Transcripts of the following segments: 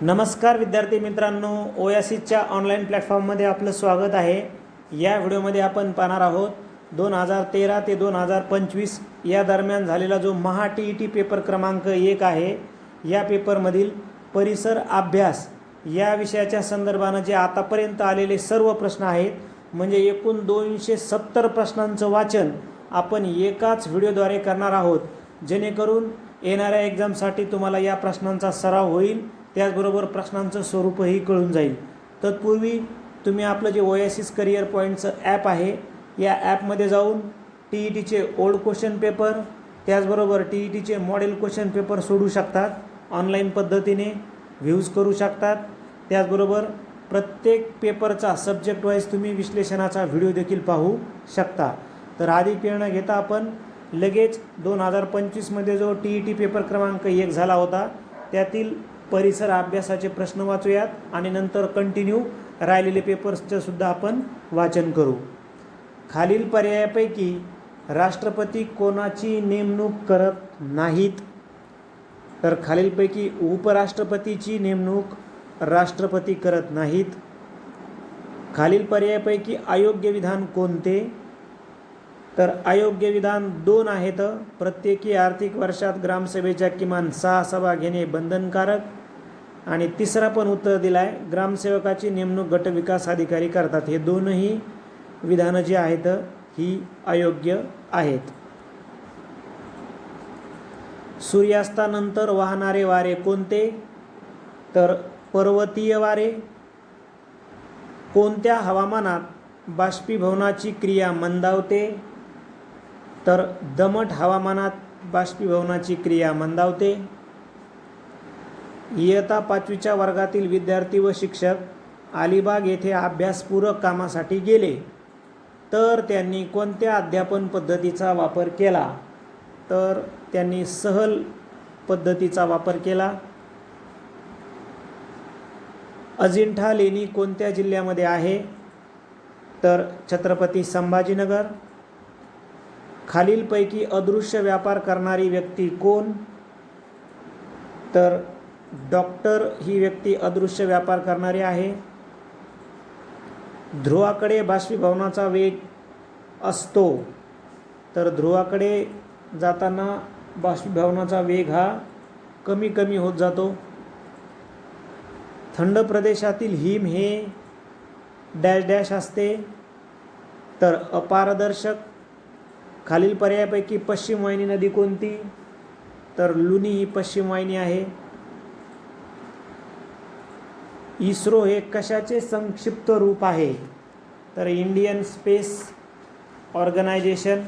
नमस्कार विद्यार्थी मित्रांनो, ओयासिसच्या ऑनलाईन प्लॅटफॉर्ममध्ये आपलं स्वागत आहे। या व्हिडिओमध्ये आपण पाहणार आहोत 2013 ते 2025 या दरम्यान झालेला जो महा TET पेपर क्रमांक 1 आहे, या पेपरमधील परिसर अभ्यास या विषयाच्या संदर्भाने जे आतापर्यंत आलेले सर्व प्रश्न आहेत, म्हणजे एकूण 270 प्रश्नांचं वाचन आपण एकाच व्हिडिओद्वारे करणार आहोत, जेणेकरून येणाऱ्या एक्झामसाठी तुम्हाला या प्रश्नांचा सराव होईल, त्याचबरोबर प्रश्नांचं स्वरूपही कळून जाईल। तत्पूर्वी तुम्ही आपलं जे ओयासिस करिअर पॉईंटचं ॲप आहे, या ॲपमध्ये जाऊन TETचे ओल्ड क्वेश्चन पेपर त्याचबरोबर TETचे मॉडेल क्वेश्चन पेपर सोडू शकतात, ऑनलाईन पद्धतीने व्ह्यूज करू शकतात। त्याचबरोबर प्रत्येक पेपरचा सब्जेक्ट वाईज तुम्ही विश्लेषणाचा व्हिडिओ देखील पाहू शकता। तर अधिक वेळ न घेता आपण लगेच 2025 मध्ये जो TET पेपर क्रमांक 1 झाला होता, त्यातील परिसर अभ्यासाचे प्रश्न वाचूयात आणि नंतर कंटिन्यू राहिलेले पेपर्सचे सुद्धा आपण वाचन करू। खालील पर्यायापैकी राष्ट्रपती कोणाची नेमणूक करत नाहीत? तर खालीलपैकी उपराष्ट्रपतीची नेमणूक राष्ट्रपती करत नाहीत। खालील पर्यायापैकी अयोग्य विधान कोणते? तर अयोग्य विधान 2 आहेत। प्रत्येकी आर्थिक वर्षात ग्रामसभेच्या किमान 6 सभा घेणे बंधनकारक, आणि तिसरा पण उत्तर दिला आहे, ग्रामसेवकाची नेमणूक गटविकास अधिकारी करतात। हे दोनही विधानं जी आहेत ही अयोग्य आहेत। सूर्यास्तानंतर वाहणारे वारे कोणते? तर पर्वतीय वारे। कोणत्या हवामानात बाष्पीभवनाची क्रिया मंदावते? तर दमट हवामानात बाष्पीभवनाची क्रिया मंदावते। इयत्ता 5वीच्या वर्गातील विद्यार्थी व शिक्षक अलिबाग येथे अभ्यासपूरक कामासाठी गेले, तर त्यांनी कोणत्या अध्यापन पद्धतीचा वापर केला? तर त्यांनी सहल पद्धतीचा वापर केला। अजिंठा लेणी कोणत्या जिल्ह्यामध्ये आहे? तर छत्रपती संभाजीनगर। खालीलपैकी अदृश्य व्यापार करणारी व्यक्ती कोण? तर डॉक्टर ही व्यक्ती अदृश्य व्यापार करणारी आहे। ध्रुवाकडे बाष्पीभवनाचा वेग असतो, तर ध्रुवाकडे जाताना बाष्पीभवनाचा वेग हा कमी कमी होत जातो। थंड प्रदेशातील हिम हे डॅश डॅश असते, तर अपारदर्शक। खालील पर्यायापैकी पश्चिम वाहिनी नदी कोणती? तर लुनी ही पश्चिम वाहिनी आहे। इस्रो हे कशाचे संक्षिप्त रूप आहे? तर इंडियन स्पेस ऑर्गनायझेशन।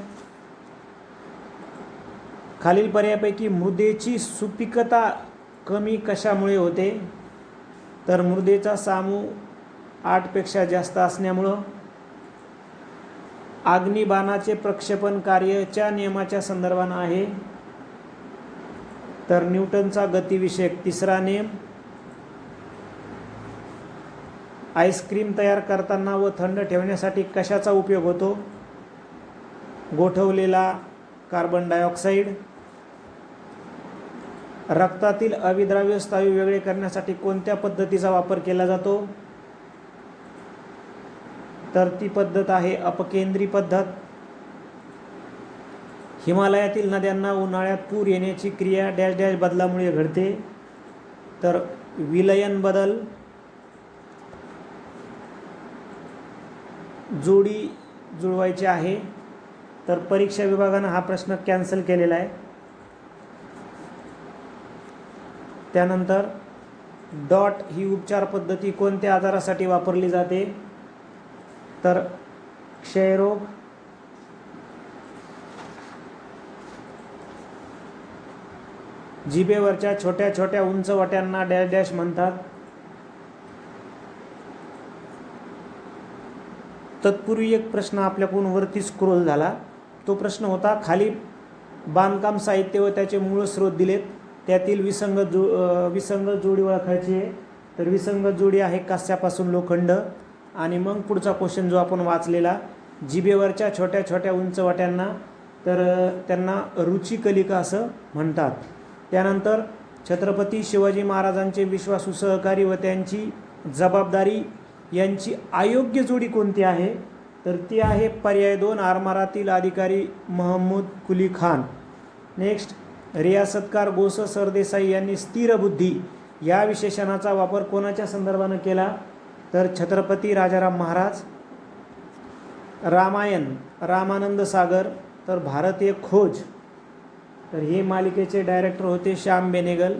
खालील पर्यायापैकी मृदेची सुपीकता कमी कशामुळे होते? तर मृदेचा सामू 8 पेक्षा जास्त असण्यामुळं। अग्निबाणाचे प्रक्षेपण कार्यच्या नियमाच्या संदर्भाने आहे, तर न्यूटनचा गतिविषयक 3रा नियम। आईस्क्रीम तयार करताना व थंड ठेवण्यासाठी कशाचा उपयोग होतो? गोठवलेला कार्बन डायऑक्साईड। रक्तातील अविद्राव्य स्थायू वेगळे करण्यासाठी कोणत्या पद्धतीचा वापर केला जातो? तर ती पद्धत आहे अपकेंद्री पद्धत। हिमालयातील नद्यांना उन्हाळ्यात पूर येण्याची क्रिया डॅश डॅश बदलामुळे घडते, तर विलयन बदल। जोडी जुळवायची आहे, तर परीक्षा विभागाने हा प्रश्न कॅन्सल केलेला आहे। त्यानंतर डॉट ही उपचार पद्धती कोणत्या आजारासाठी वापरली जाते? तर क्षयरोग। जिभेवरच्या छोट्या छोट्या उंच वाट्यांना डॅश डॅश म्हणतात। तत्पूर्वी एक प्रश्न आपल्याकडून वरती स्क्रोल झाला, तो प्रश्न होता, खाली बांधकाम साहित्य व त्याचे मूळ स्रोत दिलेत, त्यातील विसंगत जोडी ओळखायची आहे। तर विसंगत जोडी आहे कास्यापासून लोखंड। आणि मग पुढचा क्वेश्चन जो आपण वाचलेला, जिभेवरच्या छोट्या छोट्या उंच वाट्यांना, तर त्यांना रुचिकलिका असं म्हणतात। त्यानंतर छत्रपती शिवाजी महाराजांचे विश्वासू सहकारी व त्यांची जबाबदारी यांची अयोग्य जोडी कोणती आहे? तर ती आहे पर्याय 2 आरमारातील अधिकारी महमूद कुली खान. नेक्स्ट, रियासतकार गोस सरदेसाई यांनी स्थिर बुद्धी या विशेषणाचा वापर कोणाच्या संदर्भानं केला? तर छत्रपती राजाराम महाराज. रामायण रामानंद सागर. तर भारतीय खोज, तर हे मालिकेचे डायरेक्टर होते श्याम बेनेगल.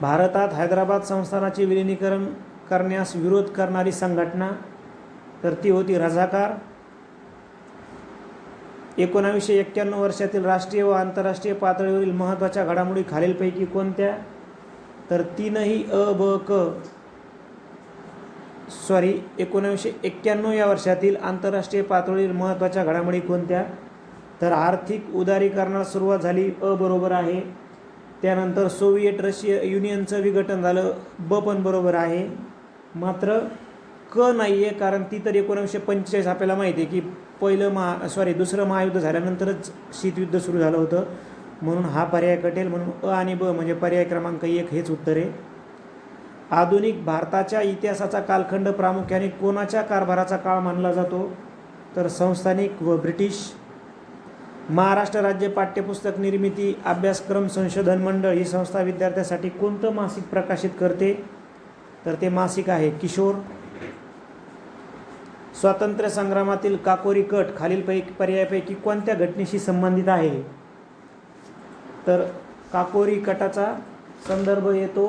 भारतात हैदराबाद संस्थानाचे विलिनीकरण करण्यास विरोध करणारी संघटना, तर ती होती रझाकार. 1991 वर्षातील राष्ट्रीय व आंतरराष्ट्रीय पातळीवरील महत्त्वाच्या घडामोडी खालीलपैकी कोणत्या? तर तीनही 1991 या वर्षातील आंतरराष्ट्रीय पातळीवरील महत्त्वाच्या घडामोडी कोणत्या? तर आर्थिक उदारीकरणाला सुरुवात झाली, बरोबर आहे. त्यानंतर सोव्हिएट रशिया युनियनचं विघटन झालं, पण बरोबर आहे. मात्र नाही आहे, कारण ती तर 1945 आपल्याला माहिती आहे की दुसरं महायुद्ध झाल्यानंतरच शीतयुद्ध सुरू झालं होतं, म्हणून हा पर्याय कटेल. म्हणून आणि म्हणजे पर्याय क्रमांक 1 हेच उत्तर आहे. आधुनिक भारताच्या इतिहासाचा कालखंड प्रामुख्याने कोणाच्या कारभाराचा काळ मानला जातो? तर संस्थानिक व ब्रिटिश. महाराष्ट्र राज्य पाठ्यपुस्तक निर्मिती अभ्यासक्रम संशोधन मंडळ ही संस्था विद्यार्थ्यांसाठी कोणतं मासिक प्रकाशित करते? तर ते मासिक आहे किशोर. स्वातंत्र्य संग्रामातील काकोरी कट खालीलपैकी पर्यायापैकी कोणत्या घटनेशी संबंधित आहे? तर काकोरी कटाचा संदर्भ येतो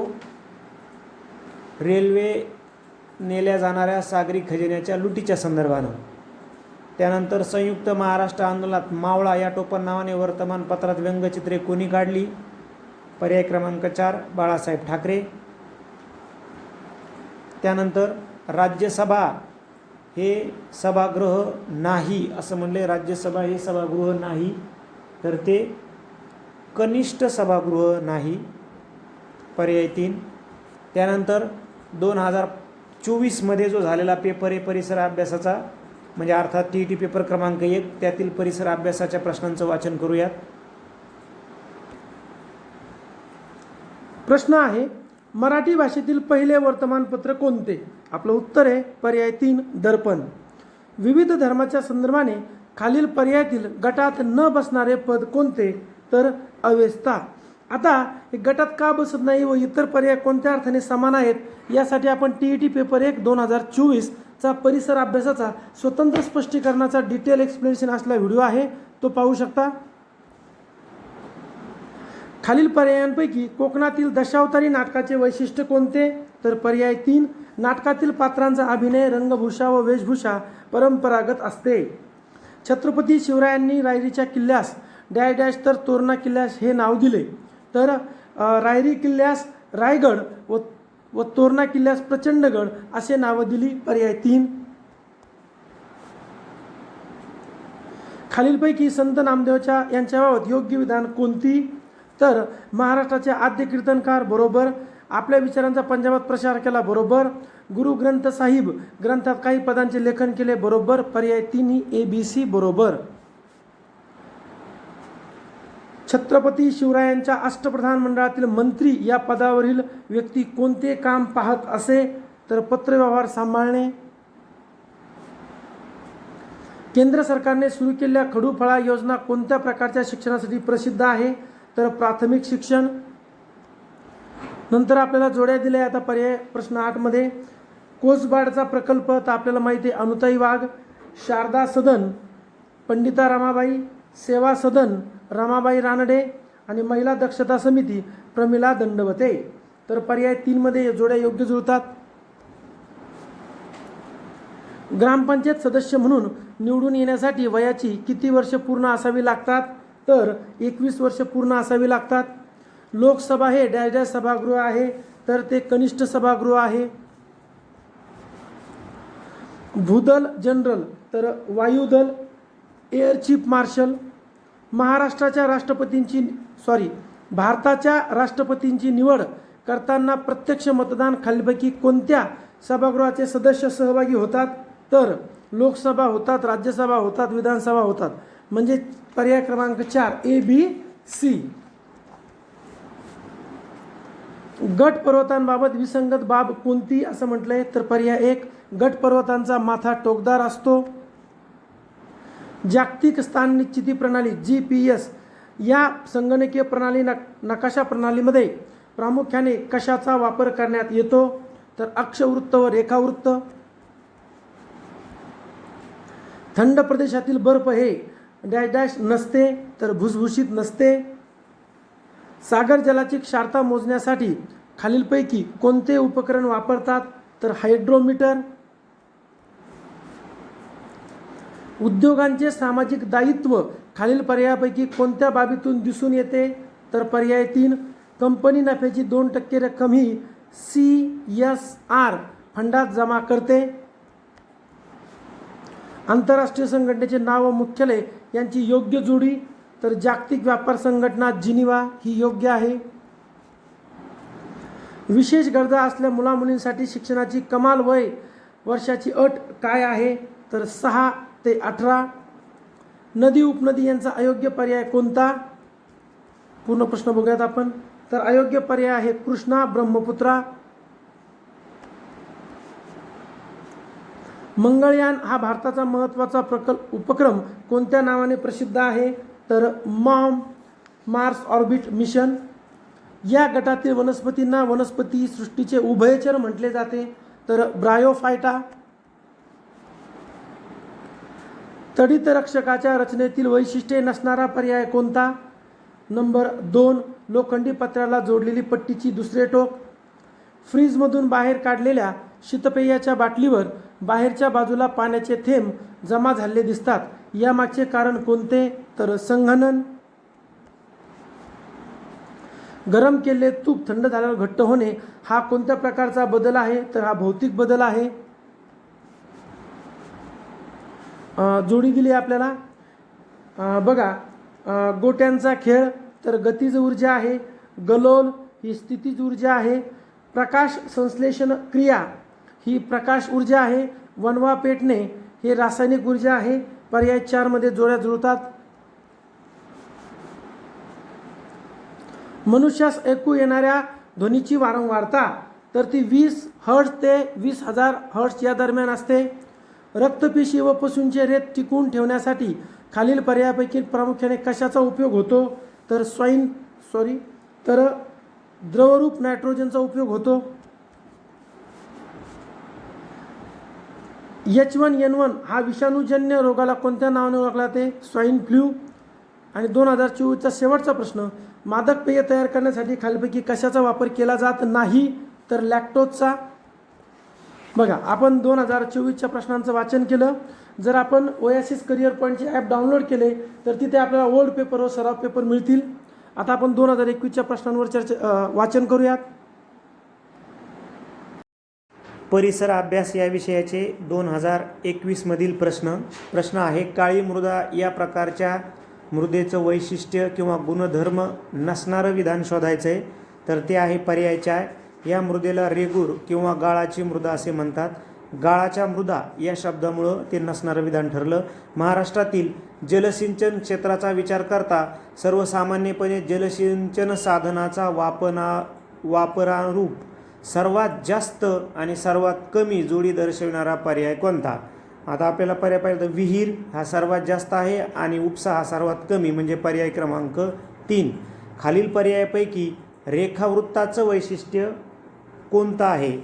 रेल्वे नेल्या जाणाऱ्या सागरी खजिन्याच्या लुटीच्या संदर्भानं. त्यानंतर संयुक्त महाराष्ट्र आंदोलनात मावळा या टोपण नावाने वर्तमानपत्रात व्यंगचित्रे कोणी काढली? पर्याय क्रमांक 4 बाळासाहेब ठाकरे. त्यानंतर राज्यसभा हे सभागृह नाही असं म्हणले, राज्यसभा हे सभागृह नाही, तर ते कनिष्ठ सभागृह नाही, पर्याय 3. त्यानंतर 2024 मध्ये जो झालेला पेपर आहे परिसर अभ्यासाचा, म्हणजे अर्थात TET पेपर क्रमांक 1, त्यातील परिसर अभ्यासाच्या प्रश्नांचं वाचन करूयात. प्रश्न आहे, मराठी भाषेतील पहिले वर्तमानपत्र कोणते? आपलं उत्तर आहे पर्याय 3 दर्पण. विविध धर्माच्या संदर्भाने खालील पर्यायातील गटात न बसणारे पद कोणते? तर अवेस्ता. आता हे गटात का बसत नाही व इतर पर्याय कोणत्या अर्थाने समान आहेत, यासाठी आपण TET पेपर 1 2024 चा परिसर अभ्यासाचा स्वतंत्र स्पष्टीकरणाचा डिटेल एक्सप्लेनेशन असलेला व्हिडिओ आहे, तो पाहू शकता. खालील पर्यायांपैकी कोकणातील दशावतारी नाटकाचे वैशिष्ट्य कोणते? तर पर्याय 3 नाटकातील पात्रांचा अभिनय, रंगभूषा व वेशभूषा परंपरागत असते. छत्रपती शिवरायांनी रायरीच्या किल्ल्यास डॅश डॅश तर तोरणा किल्ल्यास हे नाव दिले, तर रायरी किल्ल्यास रायगड व तोरणा किल्ल्यास प्रचंडगड असे नावं दिली, पर्याय 3. खालीलपैकी संत नामदेवच्या यांच्याबाबत योग्य विधान कोणती? तर महाराष्ट्राचे आद्य कीर्तनकार, बरोबर. आपल्या विचारांचा पंजाबात प्रचार केला, बरोबर. गुरु ग्रंथ साहिब ग्रंथात काही पदांचे लेखन केले, बरोबर. पर्याय 3 ही ABC बरोबर. छत्रपती शिवरायांच्या अष्टप्रधान मंडळातील मंत्री या पदावरील व्यक्ती कोणते काम पाहत असे? तर पत्रव्यवहार सांभाळणे. केंद्र सरकारने सुरू केलेल्या खडूफळा योजना कोणत्या प्रकारच्या शिक्षणासाठी प्रसिद्ध आहे? तर प्राथमिक शिक्षण. नंतर आपल्याला जोड्या दिल्या आता पर्याय प्रश्न 8 मध्ये. कोसबाडचा प्रकल्प तर आपल्याला माहिती आहे अनुताई वाघ. शारदा सदन पंडिता रमाबाई. सेवा सदन रमाबाई रानडे. आणि महिला दक्षता समिती प्रमिला दंडवते. तर पर्याय 3 मध्ये जोड्या योग्य जुळतात. ग्रामपंचायत सदस्य म्हणून निवडून येण्यासाठी वयाची किती वर्ष पूर्ण असावी लागतात? तर 21 वर्ष पूर्ण असावी लागतात. लोकसभा हे डॅश डॅश सभागृह आहे, तर ते कनिष्ठ सभागृह आहे. भूदल जनरल तर वायुदल. Air chief marshal. भारताच्या राष्ट्रपतींची निवड करताना प्रत्यक्ष मतदान खालीलपैकी कोणत्या सभागृहाचे सदस्य सहभागी होतात? तर लोकसभा होतात, राज्यसभा होतात, विधानसभा होतात. म्हणजे पर्याय क्रमांक 4 ABC. गट पर्वतांबाबत विसंगत बाब कोणती असं म्हटलंय? तर पर्याय 1, गट पर्वतांचा माथा टोकदार असतो. जागतिक स्थान निश्चिती प्रणाली GPS या संगणकीय प्रणाली नकाशा प्रणालीमध्ये प्रामुख्याने कशाचा वापर करण्यात येतो? तर अक्षवृत्त व रेखावृत्त. थंड प्रदेशातील बर्फ हे डॅश डॅश नसते, तर भुसभुशीत नसते. सागर जलाची क्षारता मोजण्यासाठी खालीलपैकी कोणते उपकरण वापरतात? तर हायड्रोमीटर. उद्योगांचे सामाजिक दायित्व खालील पर्यायापैकी कोणत्या बाबीतून दिसून येते? तर पर्याय 3, कंपनी नफ्याची 2% रक्कम ही CSR फंडात जमा करते. आंतरराष्ट्रीय संघटनेचे नाव व मुख्यालय यांची योग्य जोडी? तर जागतिक व्यापार संघटना जिनिवा ही योग्य आहे. विशेष गरजा असलेल्या मुलामुलींसाठी शिक्षणाची कमाल वय वर्षाची अट काय आहे? तर 6 ते 18. नदी उपनदी यांचा अयोग्य पर्याय कोणता? पूर्ण प्रश्न बघूयात आपण. तर अयोग्य पर्याय आहे कृष्णा, ब्रह्मपुत्रा. मंगळयान हा भारताचा महत्त्वाचा उपक्रम कोणत्या नावाने प्रसिद्ध आहे? तर मार्स ऑर्बिट मिशन. या गटातील वनस्पतींना वनस्पती सृष्टीचे उभयचर म्हटले जाते. तर ब्रायोफायटा. तडित रक्षकाच्या रचनेतील वैशिष्ट्ये नसणारा पर्याय कोणता? नंबर 2, लोखंडी पत्र्याला जोडलेली पट्टीची दुसरे टोक. फ्रीजमधून बाहेर काढलेल्या शीतपेयाच्या बाटलीवर बाहेरच्या बाजूला पाण्याचे थेंब जमा झालेले दिसतात. यामागचे कारण कोणते? तर संघनन. गरम केलेले तूप थंड झाल्यावर घट्ट होणे हा कोणत्या प्रकारचा बदल आहे? तर हा भौतिक बदल आहे. जोडी दिली आपल्याला. बघा, गोट्यांचा खेळ तर गतिज ऊर्जा आहे. गलोल ही स्थितीज ऊर्जा आहे. प्रकाश संश्लेषण क्रिया ही प्रकाश ऊर्जा आहे. वणवा पेटणे हे रासायनिक ऊर्जा आहे. पर्याय 4 मध्ये जोड्या जुळतात. मनुष्यास ऐकू येणाऱ्या ध्वनीची वारंवारता तर ती 20 हर्ट्ज ते 20,000 हर्ट्ज या दरम्यान असते. रक्तपेशी व पशूंचे रेत टिकवून ठेवण्यासाठी खालील पर्यायापैकी प्रामुख्याने कशाचा उपयोग होतो? तर द्रवरूप नायट्रोजनचा उपयोग होतो. H1N1 हा विषाणूजन्य रोगाला कोणत्या नावाने ओळखला जाते? Swine flu. आणि 2024चा शेवटचा प्रश्न, मादक पेय तयार करण्यासाठी खालीलपैकी कशाचा वापर केला जात नाही? तर लॅक्टोजचा. बघा, आपण 2024च्या प्रश्नांचं वाचन केलं. जर आपण ओएसिस करिअर पॉईंटचे ॲप डाउनलोड केले तर तिथे आपल्याला ओल्ड पेपर व सराव पेपर मिळतील. आता आपण 2021च्या प्रश्नांवर वाचन करूयात. परिसर अभ्यास या विषयाचे 2021 मधील प्रश्न आहे, काळी मृदा या प्रकारच्या मृदेचं वैशिष्ट्य किंवा गुणधर्म नसणारं विधान शोधायचं आहे. तर ते आहे पर्याय 4. या मृदेला रेगूर किंवा गाळाची मृदा असे म्हणतात. गाळाच्या मृदा या शब्दामुळं ते नसणारं विधान ठरलं. महाराष्ट्रातील जलसिंचन क्षेत्राचा विचार करता सर्वसामान्यपणे जलसिंचन साधनाचा वापरारूप सर्वात जास्त आणि सर्वात कमी जोडी दर्शविणारा पर्याय कोणता? आता आपल्याला पर्याय पाहिजे तर विहीर हा सर्वात जास्त आहे आणि उपसा हा सर्वात कमी, म्हणजे पर्याय क्रमांक 3. खालील पर्यायापैकी रेखावृत्ताचं वैशिष्ट्य कोणतं आहे?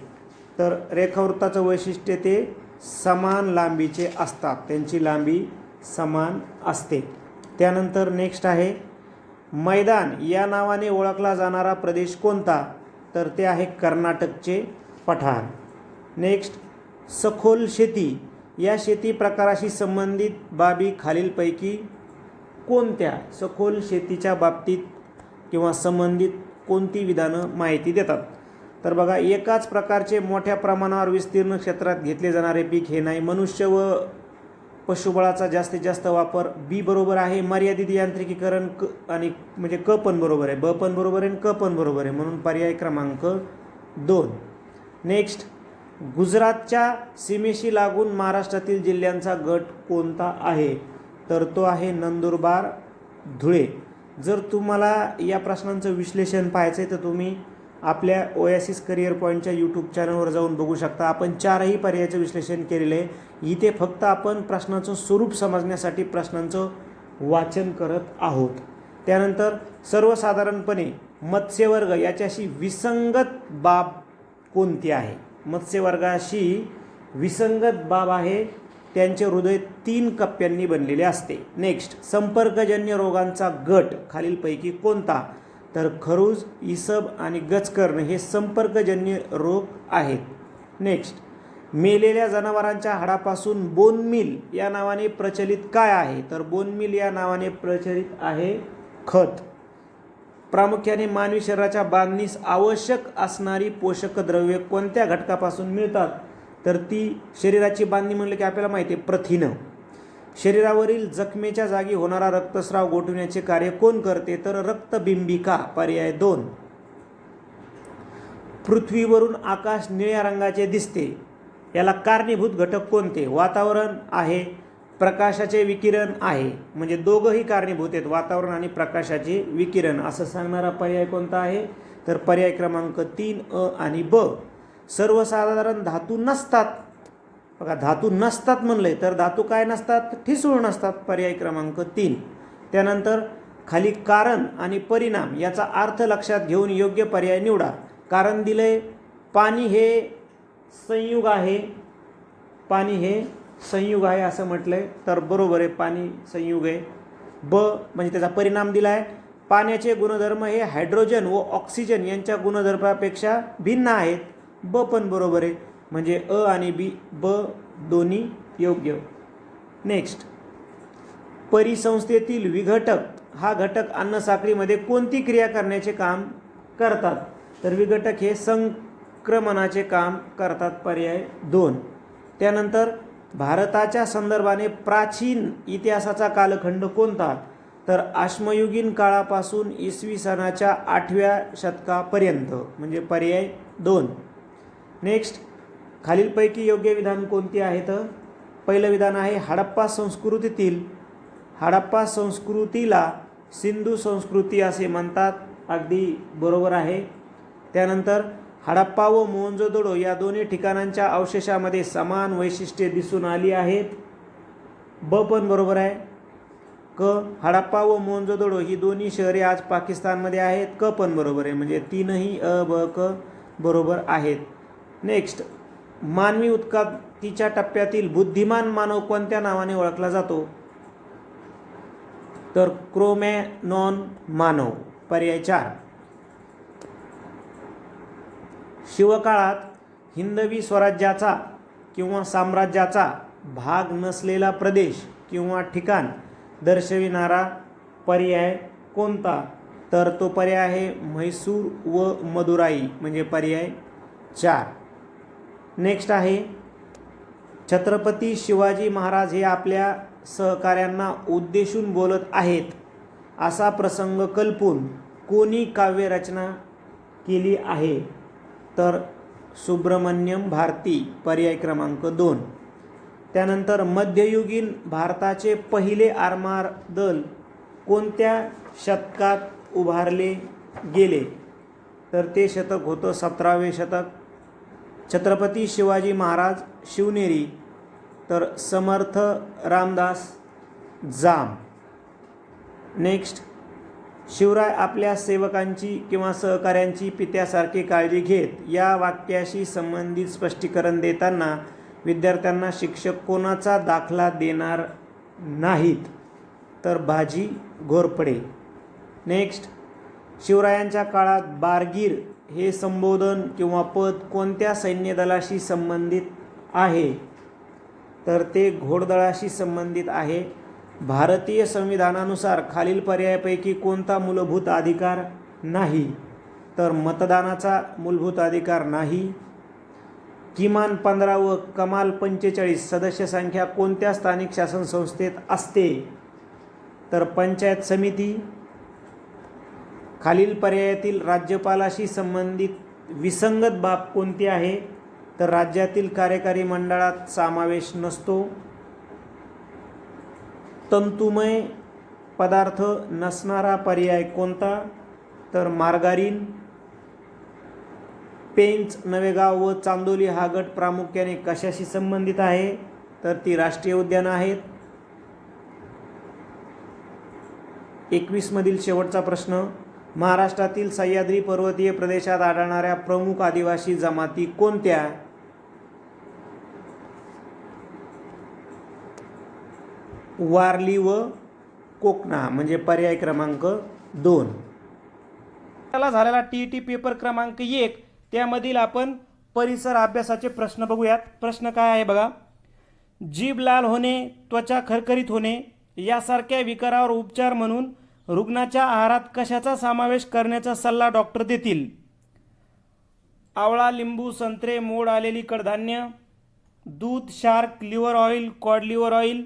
तर रेखावृत्ताचं वैशिष्ट्य ते समान लांबीचे असतात, त्यांची लांबी समान असते. त्यानंतर नेक्स्ट आहे, मैदान या नावाने ओळखला जाणारा प्रदेश कोणता? तर ते आहे कर्नाटकचे पठार. नेक्स्ट, सखोल शेती या शेती प्रकाराशी संबंधित बाबी खालीलपैकी कोणत्या? सखोल शेतीच्या बाबतीत किंवा संबंधित कोणती विधानं माहिती देतात? तर बघा, एकाच प्रकारचे मोठ्या प्रमाणावर विस्तीर्ण क्षेत्रात घेतले जाणारे पीक हे नाही. मनुष्य व पशुबळाचा जास्तीत जास्त वापर बी बरोबर आहे. मर्यादित यांत्रिकीकरण आणि म्हणजे क पण बरोबर आहे, ब पण बरोबर आहे आणि क पण बरोबर आहे, म्हणून पर्याय क्रमांक 2. नेक्स्ट, गुजरातच्या सीमेशी लागून महाराष्ट्रातील जिल्ह्यांचा गट कोणता आहे? तर तो आहे नंदुरबार, धुळे. जर तुम्हाला या प्रश्नांचं विश्लेषण पाहायचं आहे तर तुम्ही आपल्या ओएसिस करिअर पॉईंटच्या यूट्यूब चॅनलवर जाऊन बघू शकता. आपण 4ही पर्यायाचं विश्लेषण केलेलं आहे. इथे फक्त आपण प्रश्नाचं स्वरूप समजण्यासाठी प्रश्नांचं वाचन करत आहोत. त्यानंतर सर्वसाधारणपणे मत्स्यवर्ग याच्याशी विसंगत बाब कोणती आहे? मत्स्यवर्गाशी विसंगत बाब आहे त्यांचे हृदय 3 कप्प्यांनी बनलेले असते. नेक्स्ट, संपर्कजन्य रोगांचा गट खालीलपैकी कोणता? तर खरूज, इसब आणि गचकर्ण हे संपर्कजन्य रोग आहेत. नेक्स्ट, मेलेल्या जनावरांच्या हाडापासून बोन मिल या नावाने प्रचलित काय आहे? तर बोन मिल या नावाने प्रचलित आहे खत. प्रामुख्याने मानवी शरीराच्या बांधणीस आवश्यक असणारी पोषक द्रव्ये कोणत्या घटकापासून मिळतात? तर ती शरीराची बांधणी म्हणलं की आपल्याला माहिती आहे प्रथिनं. शरीरावरील जखमेच्या जागी होणारा रक्तस्राव गोठवण्याचे कार्य कोण करते? तर रक्तबिंबिका. पर्याय 2. पृथ्वीवरून आकाश निळ्या रंगाचे दिसते याला कारणीभूत घटक कोणते? वातावरण आहे, प्रकाशाचे विकिरण आहे. म्हणजे दोघंही कारणीभूत आहेत, वातावरण आणि प्रकाशाचे विकिरण. असं सांगणारा पर्याय कोणता आहे? तर पर्याय क्रमांक 3 अ आणि ब. सर्वसाधारण धातू नसतात. बघा, धातू नसतात म्हणलंय तर धातू काय नसतात? ठिसूळ नसतात. पर्याय क्रमांक 3. त्यानंतर खाली कारण आणि परिणाम याचा अर्थ लक्षात घेऊन योग्य पर्याय निवडा. कारण दिलंय पाणी हे संयुग आहे, पाणी हे संयुग आहे असं म्हटलंय तर बरोबर आहे, पाणी संयुग आहे. ब म्हणजे त्याचा परिणाम दिला आहे पाण्याचे गुणधर्म हे हायड्रोजन व ऑक्सिजन यांच्या गुणधर्मापेक्षा भिन्न आहेत. ब पण बरोबर आहे, म्हणजे अ आणि बी, ब दोन्ही योग्य. नेक्स्ट, परिसंस्थेतील विघटक हा घटक अन्नसाखळीमध्ये कोणती क्रिया करण्याचे काम करतात? तर विघटक हे संक्रमणाचे काम करतात. पर्याय 2. त्यानंतर भारताच्या संदर्भाने प्राचीन इतिहासाचा कालखंड कोणता? तर अश्मयुगीन काळापासून इसवी सनाच्या 8व्या शतकापर्यंत. म्हणजे पर्याय 2. नेक्स्ट, खालीलपैकी योग्य विधान कोणती आहेत? पहिलं विधान आहे हडप्पा संस्कृतीला सिंधू संस्कृती असे म्हणतात. अगदी बरोबर आहे. त्यानंतर हडप्पा व मोहनजोदडो या दोन्ही ठिकाणांच्या अवशेषामध्ये समान वैशिष्ट्ये दिसून आली आहेत. ब पण बरोबर आहे. क, हडप्पा व मोहनजोदडो ही दोन्ही शहरे आज पाकिस्तानमध्ये आहेत. क पण बरोबर आहे, म्हणजे तीनही अ ब क बरोबर आहेत. नेक्स्ट, मानवी उत्क्रांतीच्या टप्प्यातील बुद्धिमान मानव कोणत्या नावाने ओळखला जातो? तर क्रोमॅनॉन मानव. पर्याय 4. शिवकाळात हिंदवी स्वराज्याचा किंवा साम्राज्याचा भाग नसलेला प्रदेश किंवा ठिकाण दर्शविणारा पर्याय कोणता? तर तो पर्याय आहे म्हैसूर व मदुराई. म्हणजे पर्याय 4. नेक्स्ट आहे छत्रपती शिवाजी महाराज हे आपल्या सहकाऱ्यांना उद्देशून बोलत आहेत असा प्रसंग कल्पून कोणी काव्यरचना केली आहे? तर सुब्रमण्यम भारती. पर्याय क्रमांक 2. त्यानंतर मध्ययुगीन भारताचे पहिले आरमार दल कोणत्या शतकात उभारले गेले? तर ते शतक होतं 17वे शतक. छत्रपती शिवाजी महाराज शिवनेरी, तर समर्थ रामदास जाम. नेक्स्ट, शिवराय आपल्या सेवकांची किंवा सहकाऱ्यांची पित्यासारखी काळजी घेत या वाक्याशी संबंधित स्पष्टीकरण देताना विद्यार्थ्यांना शिक्षक कोणाचा दाखला देणार नाहीत? तर बाजी घोरपडे. नेक्स्ट, शिवरायांच्या काळात बारगीर हे संबोधन किंवा पद कोणत्या सैन्य दलाशी संबंधित आहे? तर ते घोडदळाशी संबंधित आहे. भारतीय संविधानानुसार खालील पर्यायापैकी कोणता मूलभूत अधिकार नाही? तर मतदानाचा मूलभूत अधिकार नाही. किमान 15 व कमाल 45 सदस्य संख्या कोणत्या स्थानिक शासन संस्थेत असते? तर पंचायत समिती. खालील पर्यायातील राज्यपालाशी संबंधित विसंगत बाब कोणती आहे? तर राज्यातील कार्यकारी मंडळात समावेश नसतो. तंतुमय पदार्थ नसणारा पर्याय कोणता? तर मार्गारीन. पेंच, नवेगाव व चांदोली हा गट प्रामुख्याने कशाशी संबंधित आहे? तर ती राष्ट्रीय उद्यानं आहेत. 21 मधील शेवटचा प्रश्न, महाराष्ट्रातील सह्याद्री पर्वतीय प्रदेशात आढळणाऱ्या प्रमुख आदिवासी जमाती कोणत्या? वारली व कोकणा, म्हणजे पर्याय क्रमांक 2. त्याला झालेला TET पेपर क्रमांक 1 त्यामधील आपण परिसर अभ्यासाचे प्रश्न बघूयात. प्रश्न काय आहे बघा. जीभ लाल होणे, त्वचा खरखरीत होणे यासारख्या विकारावर उपचार म्हणून रुग्णाच्या आहारात कशाचा समावेश करण्याचा सल्ला डॉक्टर देतील? आवळा, लिंबू, संत्रे, मोड आलेली कडधान्य, दूध, shark, liver oil, cod liver oil,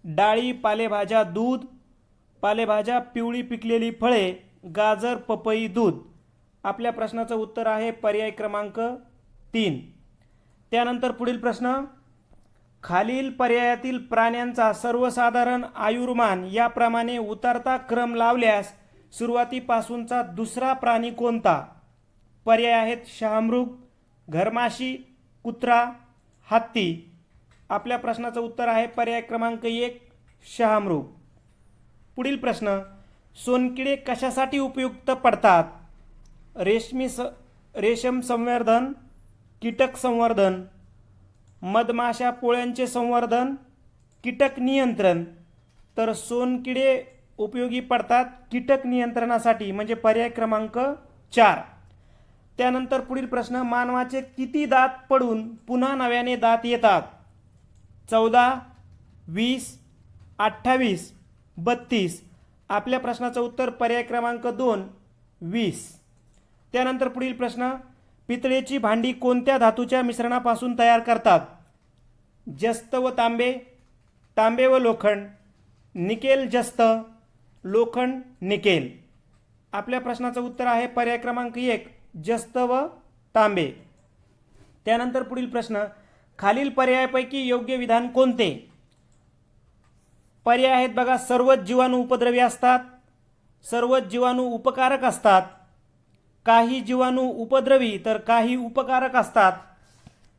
डाळी, पालेभाज्या, दूध, पालेभाज्या, पिवळी पिकलेली फळे, गाजर, पपई, दूध. आपल्या प्रश्नाचं उत्तर आहे पर्याय क्रमांक 3. त्यानंतर पुढील प्रश्न, खालील पर्यायातील प्राण्यांचा सर्वसाधारण आयुर्मान याप्रमाणे उतरता क्रम लावल्यास सुरुवातीपासूनचा दुसरा प्राणी कोणता? पर्याय आहेत शहामृग, घरमाशी, कुत्रा, हत्ती. आपल्या प्रश्नाचं उत्तर आहे पर्याय क्रमांक 1 शहामृग. पुढील प्रश्न, सोनकिडे कशासाठी उपयुक्त पडतात? रेशम संवर्धन, कीटक संवर्धन, मधमाशा पोळ्यांचे संवर्धन, कीटक नियंत्रण. तर सोनकिडे उपयोगी पडतात कीटक नियंत्रणासाठी, म्हणजे पर्याय क्रमांक 4. त्यानंतर पुढील प्रश्न, मानवाचे किती दात पडून पुन्हा नव्याने दात येतात? 14, 20, 28, 32. आपल्या प्रश्नाचं उत्तर पर्याय क्रमांक 2 20. त्यानंतर पुढील प्रश्न, पितळेची भांडी कोणत्या धातूच्या मिश्रणापासून तयार करतात? जस्त व तांबे, तांबे व लोखंड, निकेल जस्त, लोखंड निकेल. आपल्या प्रश्नाचं उत्तर आहे पर्याय क्रमांक 1 जस्त व तांबे. त्यानंतर पुढील प्रश्न, खालील पर्यायापैकी योग्य विधान कोणते? पर्याय आहेत बघा, सर्वच जीवाणू उपद्रवी असतात, सर्वच जीवाणू उपकारक असतात, काही जीवाणू उपद्रवी तर काही उपकारक असतात,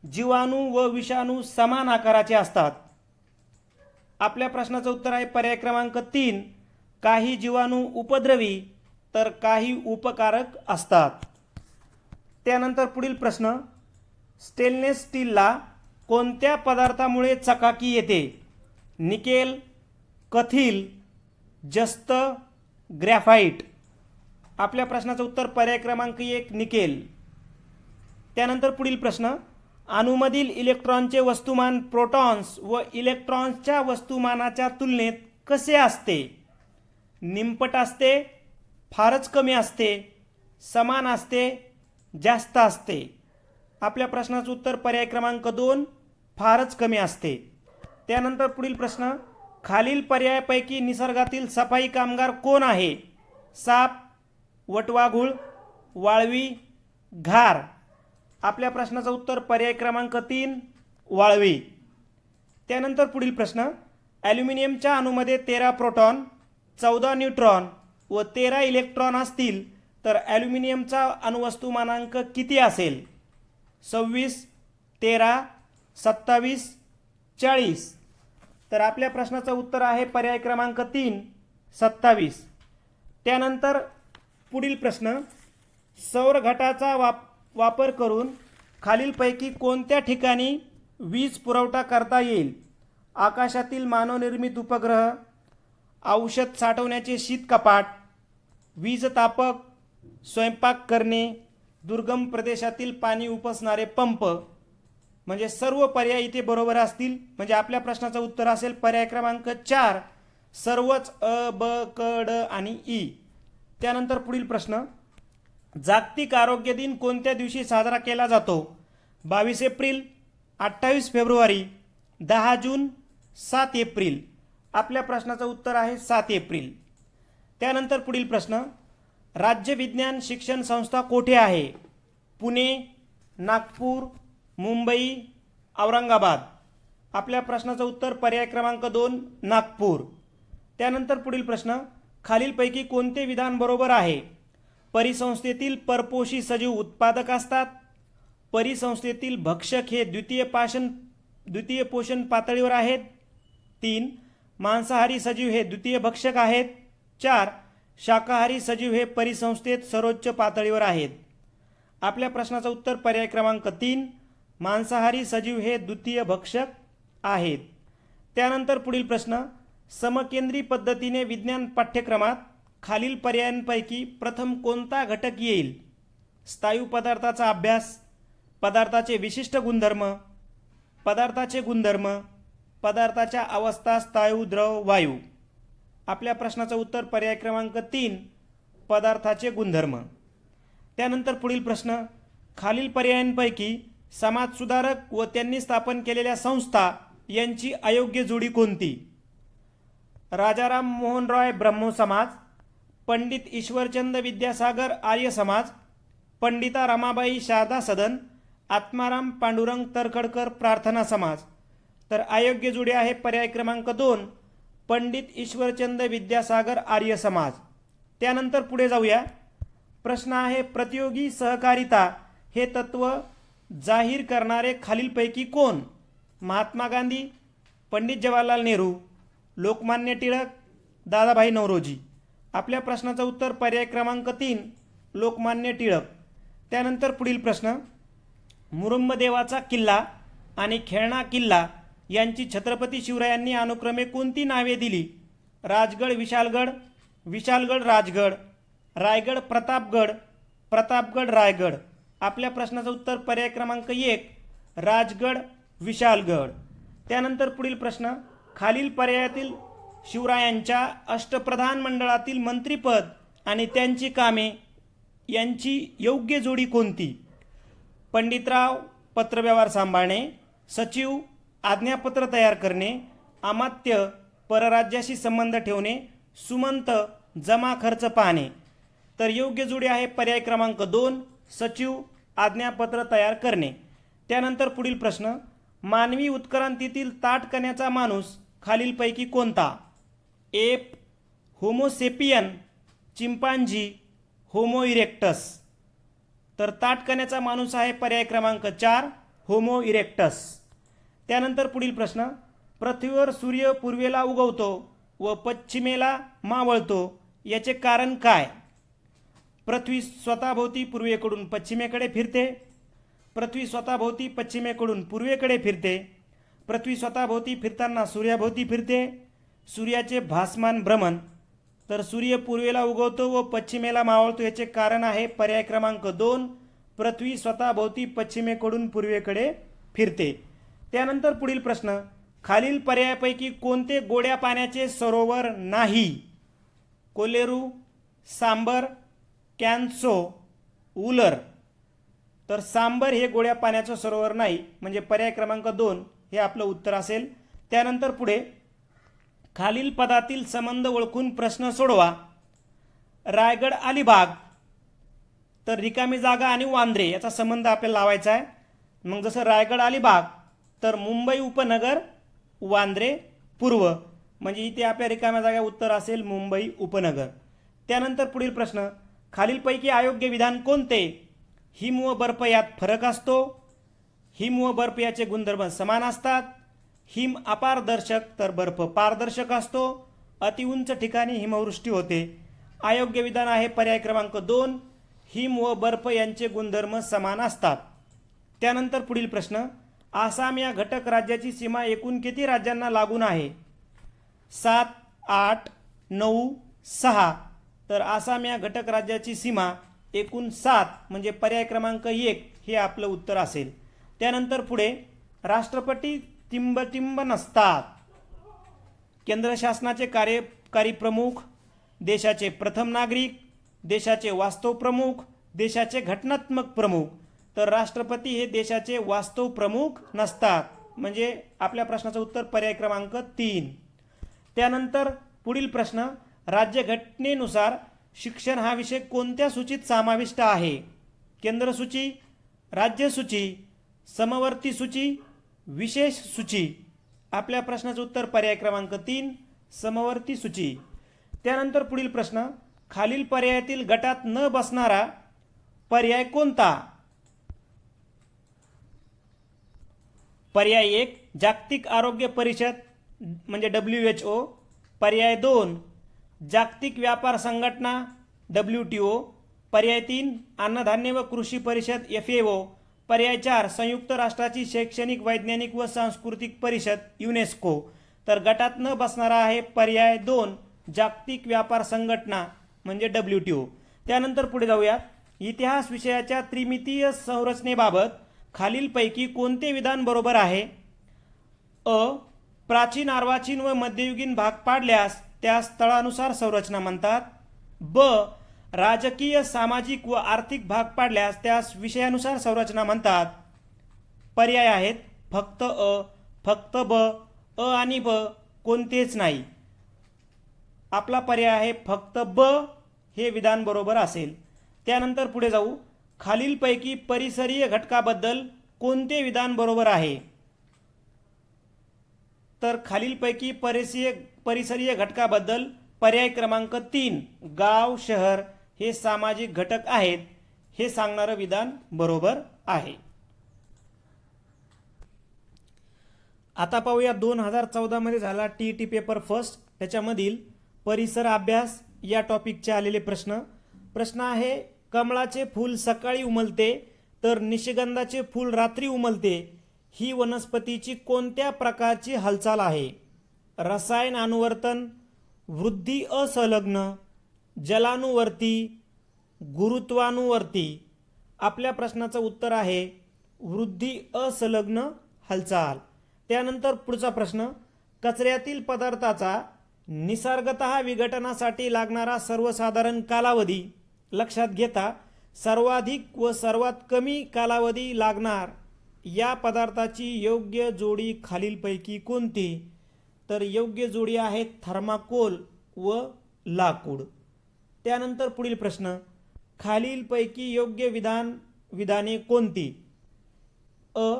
जीवाणू व विषाणू समान आकाराचे असतात. आपल्या प्रश्नाचं उत्तर आहे पर्याय क्रमांक 3 काही जीवाणू उपद्रवी तर काही उपकारक असतात. त्यानंतर पुढील प्रश्न, स्टेनलेस स्टीलला कोणत्या पदार्थामुळे चकाकी येते? निकेल, कथील, जस्त, ग्रॅफाइट. आपल्या प्रश्नाचं उत्तर पर्याय क्रमांक 1 निकेल. त्यानंतर पुढील प्रश्न, अणूमधील इलेक्ट्रॉनचे वस्तुमान प्रोटॉन्स व इलेक्ट्रॉन्सच्या वस्तुमानाच्या तुलनेत कसे असते? निमपट असते, फारच कमी असते, समान असते, जास्त असते. आपल्या प्रश्नाचं उत्तर पर्याय क्रमांक 2 फारच कमी असते. त्यानंतर पुढील प्रश्न, खालील पर्यायापैकी निसर्गातील सफाई कामगार कोण आहे? साप, वटवाघूळ, वाळवी, घार. आपल्या प्रश्नाचं उत्तर पर्याय क्रमांक 3 वाळवी. त्यानंतर पुढील प्रश्न, ॲल्युमिनियमच्या अणूमध्ये 13 प्रोटॉन, 14 न्यूट्रॉन व 13 इलेक्ट्रॉन असतील तर ॲल्युमिनियमचा अणुवस्तुमानांक किती असेल? 26, 13, 27, 40. तर आपल्या प्रश्नाचं उत्तर आहे पर्याय क्रमांक 3 27. त्यानंतर पुढील प्रश्न, सौर घटाचा वापर करून खालीलपैकी कोणत्या ठिकाणी वीज पुरवठा करता येईल? आकाशातील मानवनिर्मित उपग्रह, औषध साठवण्याचे शीत कपाट, वीज तापक, स्वयंपाक करणे, दुर्गम प्रदेशातील पाणी उपसणारे पंप. म्हणजे सर्व पर्याय इथे बरोबर असतील. म्हणजे आपल्या प्रश्नाचं उत्तर असेल पर्याय क्रमांक 4 सर्वच अ, ब, क, ड आणि ई. त्यानंतर पुढील प्रश्न, जागतिक आरोग्य दिन कोणत्या दिवशी साजरा केला जातो? 22 एप्रिल, 28 फेब्रुवारी, 10 जून, 7 एप्रिल. आपल्या प्रश्नाचं उत्तर आहे 7 एप्रिल. त्यानंतर पुढील प्रश्न, राज्य विज्ञान शिक्षण संस्था कोठे आहे? पुणे, नागपूर, मुंबई, औरंगाबाद. आपल्या प्रश्नाचं उत्तर पर्याय क्रमांक 2 नागपूर. त्यानंतर पुढील प्रश्न, खालीलपैकी कोणते विधान बरोबर आहे? परिसंस्थेतील परपोषी सजीव उत्पादक असतात, परिसंस्थेतील भक्षक हे द्वितीय पोषण पातळीवर आहेत. 3. मांसाहारी सजीव हे द्वितीय भक्षक आहेत. 4. शाकाहारी सजीव हे परिसंस्थेत सर्वोच्च पातळीवर आहेत. आपल्या प्रश्नाचं उत्तर पर्याय क्रमांक 3 मांसाहारी सजीव हे द्वितीय भक्षक आहेत. त्यानंतर पुढील प्रश्न, समकेंद्री पद्धतीने विज्ञान पाठ्यक्रमात खालील पर्यायांपैकी प्रथम कोणता घटक येईल? स्थायू पदार्थाचा अभ्यास, पदार्थाचे विशिष्ट गुणधर्म, पदार्थाचे गुणधर्म, पदार्थाच्या अवस्था स्थायू, द्रव, वायू. आपल्या प्रश्नाचं उत्तर पर्याय क्रमांक 3 पदार्थाचे गुणधर्म. त्यानंतर पुढील प्रश्न, खालील पर्यायांपैकी समाजसुधारक व त्यांनी स्थापन केलेल्या संस्था यांची अयोग्य जोडी कोणती? राजाराम मोहन रॉय ब्रह्मो समाज, पंडित ईश्वरचंद विद्यासागर आर्य समाज, पंडिता रमाबाई शारदा सदन, आत्माराम पांडुरंग तरखडकर प्रार्थना समाज. तर अयोग्य जोडी आहे पर्याय क्रमांक 2 पंडित ईश्वरचंद विद्यासागर आर्य समाज. त्यानंतर पुढे जाऊया. प्रश्न आहे, प्रतियोगी सहकारिता हे तत्व जाहीर करणारे खालीलपैकी कोण? महात्मा गांधी, पंडित जवाहरलाल नेहरू, लोकमान्य टिळक, दादाभाई नौरोजी. आपल्या प्रश्नाचं उत्तर पर्याय क्रमांक 3 लोकमान्य टिळक. त्यानंतर पुढील प्रश्न, मुरुंबदेवाचा किल्ला आणि खेळणा किल्ला यांची छत्रपती शिवरायांनी अनुक्रमे कोणती नावे दिली? राजगड विशालगड, विशालगड राजगड, रायगड प्रतापगड, प्रतापगड रायगड. आपल्या प्रश्नाचं उत्तर पर्याय क्रमांक 1 राजगड विशालगड. त्यानंतर पुढील प्रश्न, खालील पर्यायातील शिवरायांच्या अष्टप्रधान मंडळातील मंत्रिपद आणि त्यांची कामे यांची योग्य जोडी कोणती? पंडितराव पत्रव्यवहार सांभाळणे, सचिव आज्ञापत्र तयार करणे, अमात्य परराज्याशी संबंध ठेवणे, सुमंत जमा खर्च पाहणे. तर योग्य जोडी आहे पर्याय क्रमांक 2 सचिव आज्ञापत्र तयार करणे. त्यानंतर पुढील प्रश्न, मानवी उत्क्रांतीतील ताठकण्याचा माणूस खालीलपैकी कोणता? App, Homo sapien, chimpanzee, homo erectus. तर ताठकण्याचा माणूस आहे पर्याय क्रमांक 4 होमो इरेक्टस. त्यानंतर पुढील प्रश्न, पृथ्वीवर सूर्य पूर्वेला उगवतो व पश्चिमेला मावळतो याचे कारण काय? पृथ्वी स्वतःभोवती पूर्वेकडून पश्चिमेकडे फिरते, पृथ्वी स्वतःभोवती पश्चिमेकडून पूर्वेकडे फिरते, पृथ्वी स्वतःभोवती फिरताना सूर्याभोवती फिरते, सूर्याचे भासमान भ्रमण. तर सूर्य पूर्वेला उगवतो व पश्चिमेला मावळतो याचे कारण आहे पर्याय क्रमांक 2 पृथ्वी स्वतःभोवती पश्चिमेकडून पूर्वेकडे फिरते. त्यानंतर पुढील प्रश्न, खालील पर्यायापैकी कोणते गोड्या पाण्याचे सरोवर नाही? कोलेरू, सांबर, कॅन्सो, उलर. तर सांबर हे गोड्या पाण्याचं सरोवर नाही, म्हणजे पर्याय क्रमांक 2 हे आपलं उत्तर असेल. त्यानंतर पुढे, खालील पदातील संबंध ओळखून प्रश्न सोडवा. रायगड अलिबाग, तर रिकामी जागा आणि वांद्रे याचा संबंध आपल्याला लावायचा आहे. मग जसं रायगड अलिबाग तर मुंबई उपनगर वांद्रे पूर्व, म्हणजे इथे आपल्या रिकाम्या जागा उत्तर असेल मुंबई उपनगर. त्यानंतर पुढील प्रश्न, खालीलपैकी अयोग्य विधान कोणते? हिम व बर्फ यात फरक असतो, हिम व बर्फ याचे गुणधर्म समान असतात, हिम अपारदर्शक तर बर्फ पारदर्शक असतो, अतिउंच ठिकाणी हिमवृष्टी होते. अयोग्य विधान आहे पर्याय क्रमांक 2 हिम व बर्फ यांचे गुणधर्म समान असतात. त्यानंतर पुढील प्रश्न, आसाम या घटक राज्याची सीमा एकूण किती राज्यांना लागून आहे? 7, 8, 9, 6. तर आसाम या घटक राज्याची सीमा एकूण 7, म्हणजे पर्याय क्रमांक 1 हे आपलं उत्तर असेल. त्यानंतर पुढे, राष्ट्रपती टिंब नसतात. केंद्र शासनाचे कार्यकारी प्रमुख, देशाचे प्रथम नागरिक, देशाचे वास्तव प्रमुख, देशाचे घटनात्मक प्रमुख. तर राष्ट्रपती हे देशाचे वास्तव प्रमुख नसतात, म्हणजे आपल्या प्रश्नाचं उत्तर पर्याय क्रमांक 3. त्यानंतर पुढील प्रश्न, राज्यघटनेनुसार शिक्षण हा विषय कोणत्या सूचीत समाविष्ट आहे? केंद्र सूची, राज्य सूची, समवर्ती सूची, विशेष सूची. आपल्या प्रश्नाचं उत्तर पर्याय क्रमांक 3 समवर्ती सूची. त्यानंतर पुढील प्रश्न, खालील पर्यायातील गटात न बसणारा पर्याय कोणता? पर्याय 1 जागतिक आरोग्य परिषद म्हणजे WHO, पर्याय 2 जागतिक व्यापार संघटना WTO, पर्याय 3 अन्नधान्य व कृषी परिषद FAO, पर्याय 4 संयुक्त राष्ट्राची शैक्षणिक वैज्ञानिक व सांस्कृतिक परिषद युनेस्को. तर गटात न बसणारा आहे पर्याय 2 जागतिक व्यापार संघटना म्हणजे WTO. त्यानंतर पुढे जाऊयात. इतिहास विषयाच्या त्रिमितीय संरचनेबाबत खालीलपैकी कोणते विधान बरोबर आहे? अ प्राचीन अर्वाचीन व मध्ययुगीन भाग पाडल्यास त्यास तळानुसार संरचना म्हणतात. ब राजकीय सामाजिक व आर्थिक भाग पाडल्यास त्यास विषयानुसार संरचना म्हणतात. पर्याय आहेत फक्त अ, फक्त ब, अ आणि ब कोणतेच नाही. आपला पर्याय आहे फक्त ब हे विधान बरोबर असेल. त्यानंतर पुढे जाऊ. खालीलपैकी परिसरीय घटकाबद्दल कोणते विधान बरोबर आहे? तर खालीलपैकी परिसरीय घटकाबद्दल पर्याय क्रमांक 3 गाव शहर हे सामाजिक घटक आहेत हे सांगणारं विधान बरोबर आहे. आता पाहूया 2014 मध्ये झाला TET पेपर फर्स्ट, त्याच्यामधील परिसर अभ्यास या टॉपिकचे आलेले प्रश्न. प्रश्न आहे कमळाचे फूल सकाळी उमलते तर निशिगंधाचे फूल रात्री उमलते. ही वनस्पतीची कोणत्या प्रकारची हालचाल आहे? रसायन अनुवर्तन, वृद्धी असंलग्न, जलानुवर्ती, गुरुत्वानुवर्ती. आपल्या प्रश्नाचं उत्तर आहे वृद्धी असंलग्न हालचाल. त्यानंतर पुढचा प्रश्न कचऱ्यातील पदार्थाचा निसर्गतः विघटनासाठी लागणारा सर्वसाधारण कालावधी लक्षात घेता सर्वाधिक व सर्वात कमी कालावधी लागणार या पदार्थाची योग्य जोडी खालीलपैकी कोणती? तर योग्य जोडी आहे थर्माकोल व लाकूड. त्यानंतर पुढील प्रश्न खालीलपैकी योग्य विधाने कोणती? अ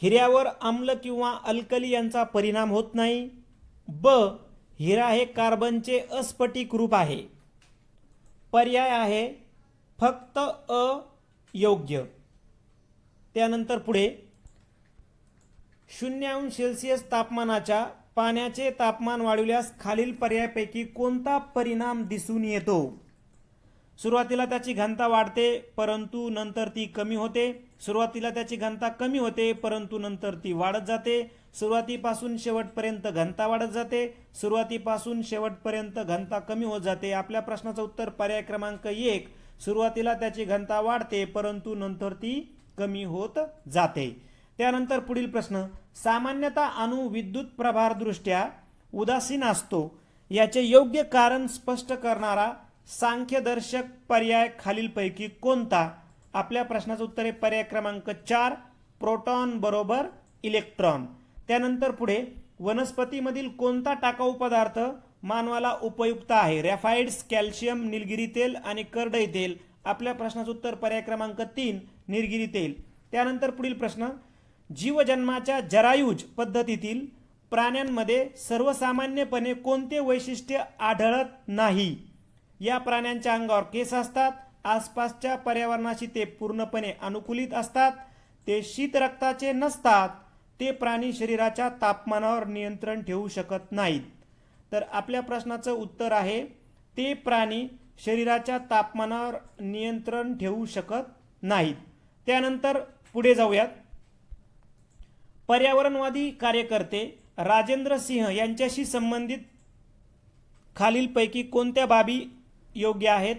हिऱ्यावर आम्ल किंवा अल्कली यांचा परिणाम होत नाही. ब हिरा हे कार्बनचे अस्फटिक रूप आहे. पर्याय आहे फक्त अ योग्य. त्यानंतर पुढे 0° तापमानाच्या पाण्याचे तापमान वाढविल्यास खालील पर्यायापैकी कोणता परिणाम दिसून येतो? सुरुवातीला त्याची घनता वाढते परंतु नंतर ती कमी होते. सुरुवातीला त्याची घनता कमी होते परंतु नंतर ती वाढत जाते. सुरुवातीपासून शेवटपर्यंत घनता वाढत जाते. सुरुवातीपासून शेवटपर्यंत घनता कमी होत जाते. आपल्या प्रश्नाचं उत्तर पर्याय क्रमांक 1 सुरुवातीला त्याची घनता वाढते परंतु नंतर ती कमी होत जाते. त्यानंतर पुढील प्रश्न सामान्यतः अणु विद्युत प्रभारदृष्ट्या उदासीन असतो याचे योग्य कारण स्पष्ट करणारा सांख्यदर्शक पर्याय खालीलपैकी कोणता? आपल्या प्रश्नाचं उत्तर आहे पर्याय क्रमांक 4 प्रोटॉन बरोबर इलेक्ट्रॉन. त्यानंतर पुढे वनस्पतीमधील कोणता टाकाऊ पदार्थ मानवाला उपयुक्त आहे? रॅफाइड्स, कॅल्शियम, निलगिरी तेल आणि करडई तेल. आपल्या प्रश्नाचं उत्तर पर्याय क्रमांक 3 निलगिरी तेल. त्यानंतर पुढील प्रश्न जीवजन्माच्या जरायुज पद्धतीतील प्राण्यांमध्ये सर्वसामान्यपणे कोणते वैशिष्ट्य आढळत नाही? या प्राण्यांच्या अंगावर केस असतात. आसपासच्या पर्यावरणाशी ते पूर्णपणे अनुकूलित असतात. ते शीत रक्ताचे नसतात. ते प्राणी शरीराच्या तापमानावर नियंत्रण ठेवू शकत नाहीत. तर आपल्या प्रश्नाचं उत्तर आहे ते प्राणी शरीराच्या तापमानावर नियंत्रण ठेवू शकत नाहीत. त्यानंतर पुढे जाऊयात. पर्यावरणवादी कार्यकर्ते राजेंद्र सिंह यांच्याशी संबंधित खालीलपैकी कोणत्या बाबी योग्य आहेत?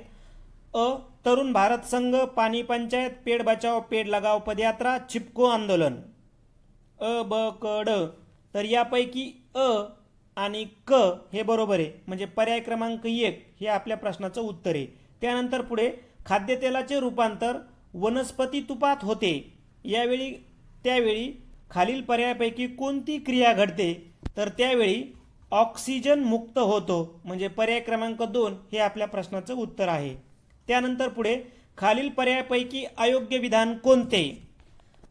अ तरुण भारत संघ, पाणी पंचायत, पेड़ बचाओ पेड़ लगाओ पदयात्रा, चिपको आंदोलन. अ ब क ड. तर यापैकी अ आणि क हे बरोबर आहे म्हणजे पर्याय क्रमांक 1 हे आपल्या प्रश्नाचं उत्तर आहे. त्यानंतर पुढे खाद्यतेलाचे रूपांतर वनस्पती तुपात होते त्यावेळी खालील पर्यायापैकी कोणती क्रिया घडते? तर त्यावेळी ऑक्सिजन मुक्त होतो म्हणजे पर्याय क्रमांक 2 हे आपल्या प्रश्नाचं उत्तर आहे. त्यानंतर पुढे खालील पर्यायापैकी अयोग्य विधान कोणते?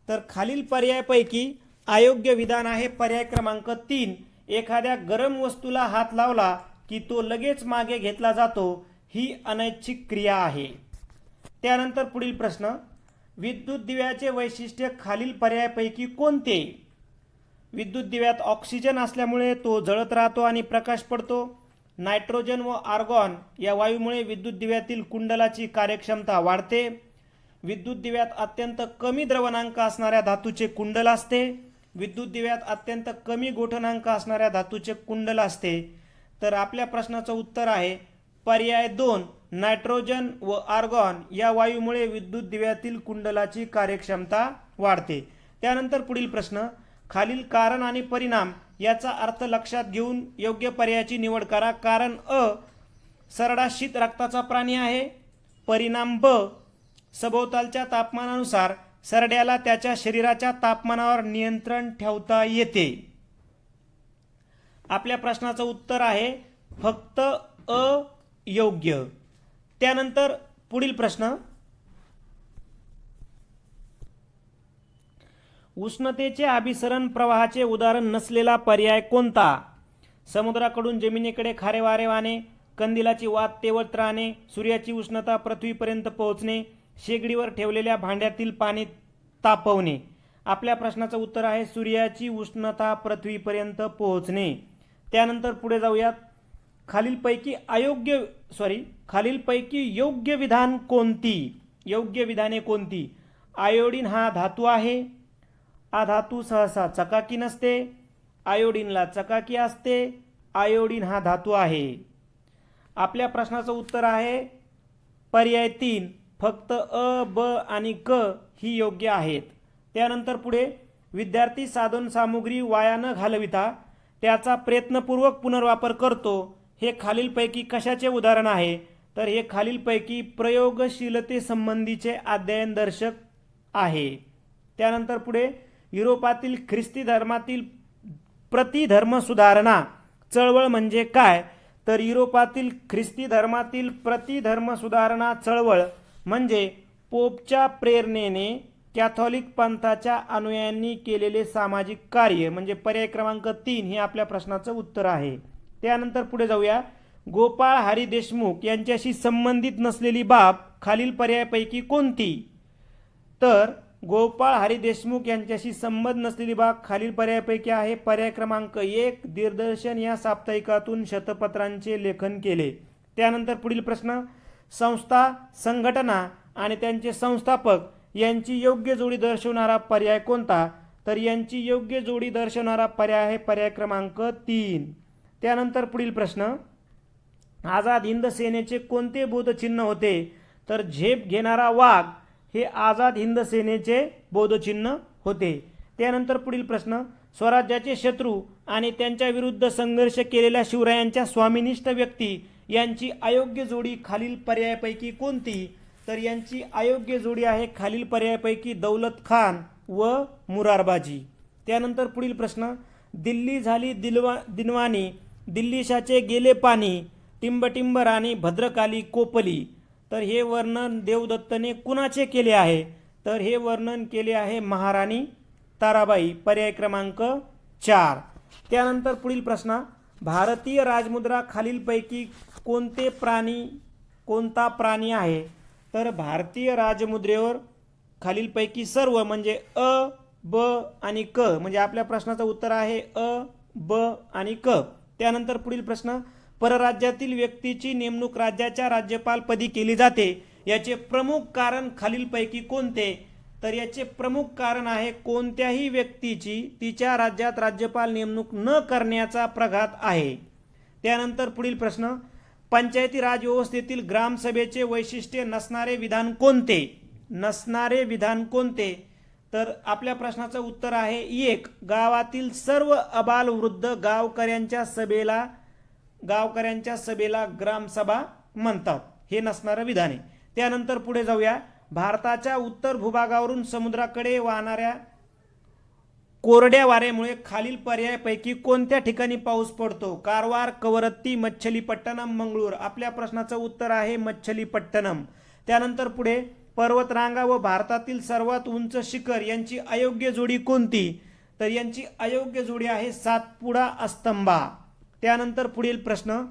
तर खालील पर्यायापैकी अयोग्य विधान आहे पर्याय क्रमांक 3 एखाद्या गरम वस्तूला हात लावला की तो लगेच मागे घेतला जातो ही अनैच्छिक क्रिया आहे. त्यानंतर पुढील प्रश्न विद्युत दिव्याचे वैशिष्ट्य खालील पर्यायापैकी कोणते? विद्युत दिव्यात ऑक्सिजन असल्यामुळे तो जळत राहतो आणि प्रकाश पडतो. नायट्रोजन व आर्गॉन या वायूमुळे विद्युत दिव्यातील कुंडलाची कार्यक्षमता वाढते. विद्युत दिव्यात अत्यंत कमी द्रवणांक असणाऱ्या धातूचे कुंडल असते. विद्युत दिव्यात अत्यंत कमी गोठणांक असणाऱ्या धातूचे कुंडल असते. तर आपल्या प्रश्नाचं उत्तर आहे पर्याय 2, नायट्रोजन व आर्गॉन या वायूमुळे विद्युत दिव्यातील कुंडलाची कार्यक्षमता वाढते. त्यानंतर पुढील प्रश्न, खालील कारण आणि परिणाम याचा अर्थ लक्षात घेऊन योग्य पर्यायाची निवड करा. कारण अ, सरडा शीत रक्ताचा प्राणी आहे. परिणाम ब, सभोवतालच्या तापमानानुसार सरड्याला त्याच्या शरीराच्या तापमानावर नियंत्रण ठेवता येते. आपल्या प्रश्नाचं उत्तर आहे फक्त अ योग्य. त्यानंतर पुढील प्रश्न, उष्णतेचे अभिसरण प्रवाहाचे उदाहरण नसलेला पर्याय कोणता? समुद्राकडून जमिनीकडे खारे वारे वाहणे, कंदिलाची वात तेवत राहणे, सूर्याची उष्णता पृथ्वीपर्यंत पोहोचणे, शेगडीवर ठेवलेल्या भांड्यातील पाणी तापवणे. आपल्या प्रश्नाचं उत्तर आहे सूर्याची उष्णता पृथ्वीपर्यंत पोहोचणे. त्यानंतर पुढे जाऊयात. खालीलपैकी योग्य विधान कोणती? योग्य विधाने कोणती? आयोडीन हा धातू आहे. हा धातू सहसा चकाकी नसते. आयोडीनला चकाकी असते. आयोडीन हा धातू आहे. आपल्या प्रश्नाचं उत्तर आहे पर्याय 3, फक्त अ, ब आणि क ही योग्य आहेत. त्यानंतर पुढे, विद्यार्थी साधन सामुग्री वाया न घालविता त्याचा प्रयत्नपूर्वक पुनर्वापर करतो, हे खालीलपैकी कशाचे उदाहरण आहे? तर हे खालीलपैकी प्रयोगशीलते संबंधीचे अध्ययन दर्शक आहे. त्यानंतर पुढे, युरोपातील ख्रिस्ती धर्मातील प्रतिधर्म सुधारणा चळवळ म्हणजे काय? तर युरोपातील ख्रिस्ती धर्मातील प्रतिधर्म सुधारणा चळवळ म्हणजे पोपच्या प्रेरणेने कॅथॉलिक पंथाच्या अनुयायांनी केलेले सामाजिक कार्य, म्हणजे पर्याय क्रमांक 3 हे आपल्या प्रश्नाचं उत्तर आहे. त्यानंतर पुढे जाऊया. गोपाळ हरी देशमुख यांच्याशी संबंधित नसलेली बाब खालील पर्यायापैकी कोणती? तर गोपाळ हरी देशमुख यांच्याशी संबंध नसलेली बाब खालील पर्यायापैकी आहे पर्याय क्रमांक 1, दिग्दर्शन या साप्ताहिकातून शतपत्रांचे लेखन केले. त्यानंतर पुढील प्रश्न, संस्था, संघटना आणि त्यांचे संस्थापक यांची योग्य जोडी दर्शवणारा पर्याय कोणता? तर यांची योग्य जोडी दर्शवणारा पर्याय आहे पर्याय क्रमांक 3. त्यानंतर पुढील प्रश्न, आझाद हिंद सेनेचे कोणते बोधचिन्ह होते? तर झेप घेणारा वाघ हे आझाद हिंद सेनेचे बोधचिन्ह होते. त्यानंतर पुढील प्रश्न, स्वराज्याचे शत्रू आणि त्यांच्या विरुद्ध संघर्ष केलेल्या शिवरायांच्या स्वामिनिष्ठ व्यक्ती यांची अयोग्य जोडी खालील पर्यायापैकी कोणती? तर यांची अयोग्य जोडी आहे खालील पर्यायापैकी दौलत खान व मुरारबाजी. त्यानंतर पुढील प्रश्न, दिल्ली झाली दिनवानी, दिल्लीशाचे गेले पाणी, टिंबटिंब राणी भद्रकाली कोपली. तर हे वर्णन देवदत्तने कुणाचे केले आहे? तर हे वर्णन केले आहे महाराणी ताराबाई, पर्याय क्रमांक 4. त्यानंतर पुढील प्रश्न, भारतीय राजमुद्रा खालीलपैकी कोणता प्राणी आहे? तर भारतीय राजमुद्रेवर खालीलपैकी सर्व म्हणजे अ, ब आणि क, म्हणजे आपल्या प्रश्नाचं उत्तर आहे अ, ब आणि क. त्यानंतर पुढील प्रश्न, परराज्यातील व्यक्तीची नेमणूक राज्याच्या राज्यपालपदी केली जाते, याचे प्रमुख कारण खालीलपैकी कोणते? तर याचे प्रमुख कारण आहे कोणत्याही व्यक्तीची तिच्या राज्यात राज्यपाल नेमणूक न करण्याचा प्रघात आहे. त्यानंतर पुढील प्रश्न, पंचायती राज व्यवस्थेतील ग्रामसभेचे वैशिष्ट्य नसणारे विधान कोणते? नसणारे विधान कोणते? तर आपल्या प्रश्नाचं उत्तर आहे 1, गावातील सर्व अबालवृद्ध गावकऱ्यांच्या सभेला ग्रामसभा म्हणतात, हे नसणारं विधान आहे. त्यानंतर पुढे जाऊया. भारताच्या उत्तर भूभागावरून समुद्राकडे वाहणाऱ्या कोरड्या वाऱ्यामुळे खालील पर्यायापैकी कोणत्या ठिकाणी पाऊस पडतो? कारवार, कवरत्ती, मच्छलीपट्टणम, मंगळूर. आपल्या प्रश्नाचं उत्तर आहे मच्छलीपट्टणम. त्यानंतर पुढे, पर्वतरांगा व भारतातील सर्वात उंच शिखर यांची अयोग्य जोडी कोणती? तर यांची अयोग्य जोडी आहे सातपुडा अस्तंबा. त्यानंतर पुढील प्रश्न,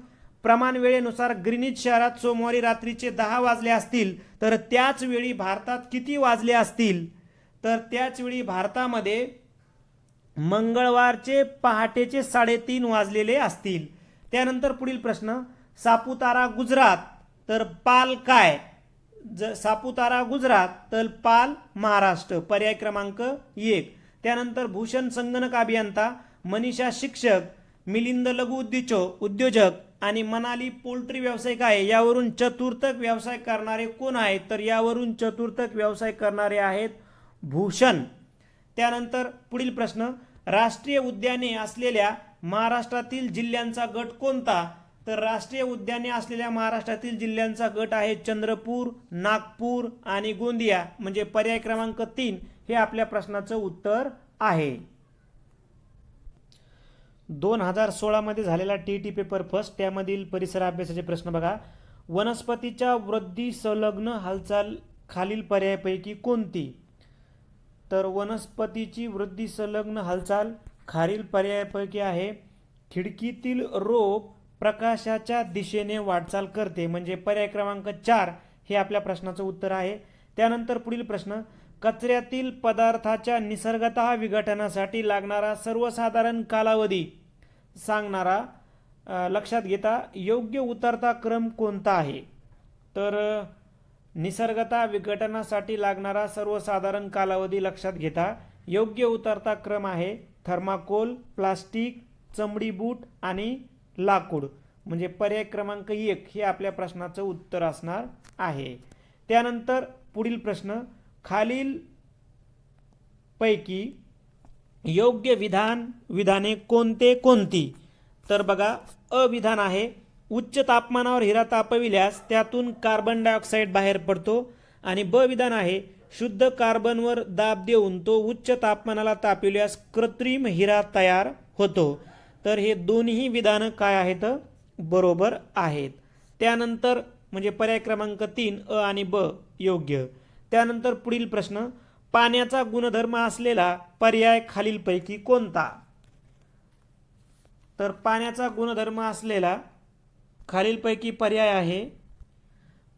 प्रमाण वेळेनुसार ग्रीनिच शहरात सोमवारी रात्रीचे 10 वाजले असतील तर त्याच वेळी भारतात किती वाजले असतील? तर त्याच वेळी भारतामध्ये मंगळवारचे पहाटेचे 3:30 वाजलेले असतील. त्यानंतर पुढील प्रश्न, सापुतारा गुजरात तर पाल काय? सापुतारा गुजरात तर पाल महाराष्ट्र, पर्याय क्रमांक 1. त्यानंतर भूषण संगणक अभियंता, मनीषा शिक्षक, मिलिंद लघु उद्योजक आणि मनाली पोल्ट्री व्यावसायिक आहे. यावरून चतुर्थक व्यवसाय करणारे कोण आहेत? तर यावरून चतुर्थक व्यवसाय करणारे आहेत भूषण. त्यानंतर पुढील प्रश्न, राष्ट्रीय उद्याने असलेल्या महाराष्ट्रातील जिल्ह्यांचा गट कोणता? तर राष्ट्रीय उद्याने असलेल्या महाराष्ट्रातील जिल्ह्यांचा गट आहे चंद्रपूर, नागपूर आणि गोंदिया, म्हणजे पर्याय क्रमांक 3 हे आपल्या प्रश्नाचं उत्तर आहे. 2016 मध्ये झालेला टीईटी पेपर फर्स्ट त्यामधील परिसर अभ्यासाचे प्रश्न बघा. वनस्पतीच्या वृद्धी संलग्न हालचाल खालील पर्यायापैकी कोणती? तर वनस्पतीची वृद्धी संलग्न हालचाल खालील पर्यायापैकी आहे खिडकीतील रोप प्रकाशाच्या दिशेने वाटचाल करते, म्हणजे पर्याय क्रमांक 4 हे आपल्या प्रश्नाचं उत्तर आहे. त्यानंतर पुढील प्रश्न, कचऱ्यातील पदार्थाच्या निसर्गतः विघटनासाठी लागणारा सर्वसाधारण कालावधी सांगणारा लक्षात घेता योग्य उतरता क्रम कोणता आहे? तर निसर्गतः विघटनासाठी लागणारा सर्वसाधारण कालावधी लक्षात घेता योग्य उतरता क्रम आहे थर्माकोल, प्लास्टिक, चमडी बूट आणि लाकूड, म्हणजे पर्याय क्रमांक 1 हे आपल्या प्रश्नाचं उत्तर असणार आहे. त्यानंतर पुढील प्रश्न, खालील पैकी योग्य विधाने कोणती? तर बघा, अविधान आहे उच्च तापमानावर हिरा तापविल्यास त्यातून कार्बन डायऑक्साईड बाहेर पडतो, आणि ब विधान आहे शुद्ध कार्बनवर दाब देऊन तो उच्च तापमानाला तापविल्यास कृत्रिम हिरा तयार होतो. तर हे दोन्ही विधानं काय आहेत? बरोबर आहेत. त्यानंतर म्हणजे पर्याय क्रमांक 3 अ आणि ब योग्य. त्यानंतर पुढील प्रश्न, पाण्याचा गुणधर्म असलेला पर्याय खालीलपैकी कोणता? तर पाण्याचा गुणधर्म असलेला खालीलपैकी पर्याय आहे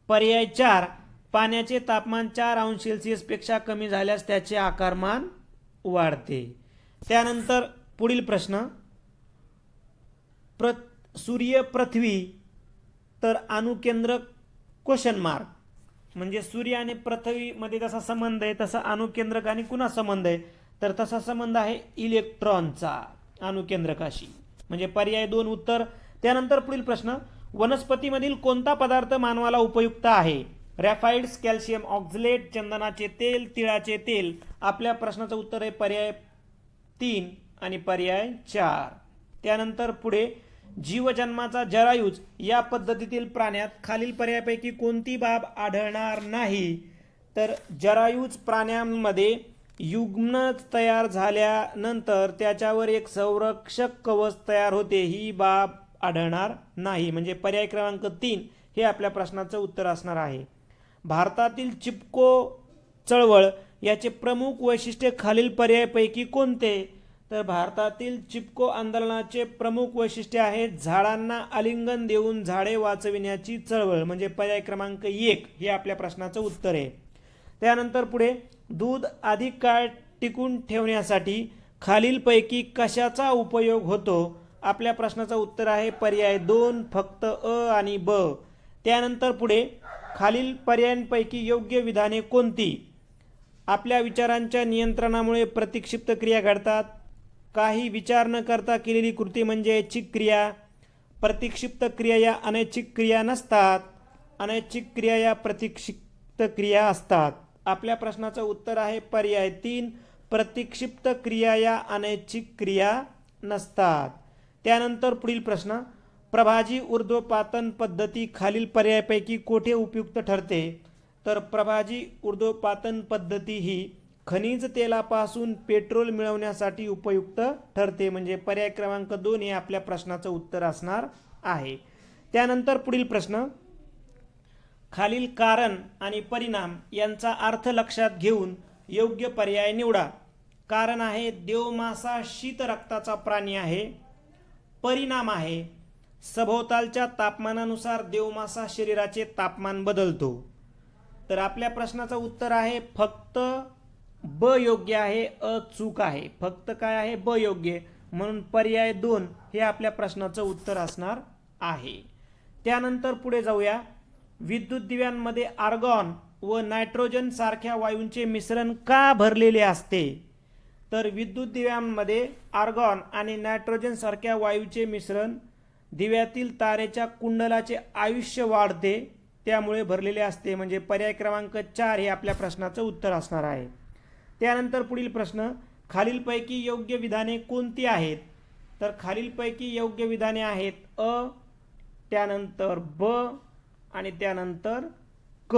पर्याय 4, पाण्याचे तापमान 4 अंश सेल्सिअस पेक्षा कमी झाल्यास त्याचे आकारमान वाढते. त्यानंतर पुढील प्रश्न, सूर्य पृथ्वी तर अणुकेंद्र क्वेश्चन मार्क, म्हणजे सूर्य आणि पृथ्वी मध्ये जसा संबंध आहे तसा अणुकेंद्रक आणि कुणा संबंध आहे? तर तसा संबंध आहे इलेक्ट्रॉनचा अणुकेंद्रकाशी, म्हणजे पर्याय 2 उत्तर. त्यानंतर पुढील प्रश्न, वनस्पतीमधील कोणता पदार्थ मानवाला उपयुक्त आहे? रॅफाइड्स, कॅल्शियम ऑक्झलेट, चंदनाचे तेल, तिळाचे तेल. आपल्या प्रश्नाचं उत्तर आहे पर्याय 3 आणि पर्याय 4. त्यानंतर पुढे, जीवजन्माचा जरायुज या पद्धतीतील प्राण्यात खालील पर्यायापैकी कोणती बाब आढळणार नाही? तर जरायुज प्राण्यांमध्ये युग्म तयार झाल्यानंतर त्याच्यावर एक संरक्षक कवच तयार होते, ही बाब आढळणार नाही, म्हणजे पर्याय क्रमांक 3 हे आपल्या प्रश्नाचं उत्तर असणार आहे. भारतातील चिपको चळवळ याचे प्रमुख वैशिष्ट्य खालील पर्यायापैकी कोणते? तर भारतातील चिपको आंदोलनाचे प्रमुख वैशिष्ट्य आहे झाडांना आलिंगन देऊन झाडे वाचविण्याची चळवळ, म्हणजे पर्याय क्रमांक 1 हे आपल्या प्रश्नाचं उत्तर आहे. त्यानंतर पुढे, दूध अधिक काळ टिकून ठेवण्यासाठी खालीलपैकी कशाचा उपयोग होतो? आपल्या प्रश्नाचं उत्तर आहे पर्याय 2 फक्त अ आणि ब. त्यानंतर पुढे, खालील पर्यायांपैकी योग्य विधाने कोणती? आपल्या विचारांच्या नियंत्रणामुळे प्रतिक्षिप्त क्रिया घडतात. काही विचार न करता केलेली कृती म्हणजे ऐच्छिक क्रिया. प्रतिक्षिप्त क्रिया या अनैच्छिक क्रिया नसतात. अनैच्छिक क्रिया या प्रतिक्षिप्त क्रिया असतात. आपल्या प्रश्नाचं उत्तर आहे पर्याय 3 प्रतिक्षिप्त क्रिया या अनैच्छिक क्रिया नसतात. त्यानंतर पुढील प्रश्न, प्रभाजी ऊर्ध्वपातन पद्धती खालील पर्यायापैकी कोठे उपयुक्त ठरते? तर प्रभाजी ऊर्ध्वपातन पद्धती ही खनिज तेलापासून पेट्रोल मिळवण्यासाठी उपयुक्त ठरते, म्हणजे पर्याय क्रमांक 2 हे आपल्या प्रश्नाचं उत्तर असणार आहे. त्यानंतर पुढील प्रश्न, खालील कारण आणि परिणाम यांचा अर्थ लक्षात घेऊन योग्य पर्याय निवडा. कारण आहे देवमासा शीत रक्ताचा प्राणी आहे. परिणाम आहे सभोवतालच्या तापमानानुसार देवमासा शरीराचे तापमान बदलतो. तर आपल्या प्रश्नाचं उत्तर आहे फक्त ब योग्य आहे, अ चूक आहे. फक्त काय आहे, ब योग्य, म्हणून पर्याय 2 हे आपल्या प्रश्नाचं उत्तर असणार आहे. त्यानंतर पुढे जाऊया. विद्युत दिव्यांमध्ये आर्गॉन व नायट्रोजन सारख्या वायूंचे मिश्रण का भरलेले असते? तर विद्युत दिव्यांमध्ये आर्गॉन आणि नायट्रोजन सारख्या वायूचे मिश्रण दिव्यातील तारेच्या कुंडलाचे आयुष्य वाढते त्यामुळे भरलेले असते. म्हणजे पर्याय क्रमांक 4 हे आपल्या प्रश्नाचं उत्तर असणार आहे. त्यानंतर पुढील प्रश्न, खालीलपैकी योग्य विधाने कोणती आहेत? तर खालीलपैकी योग्य विधाने आहेत अ, त्यानंतर ब आणि त्यानंतर क.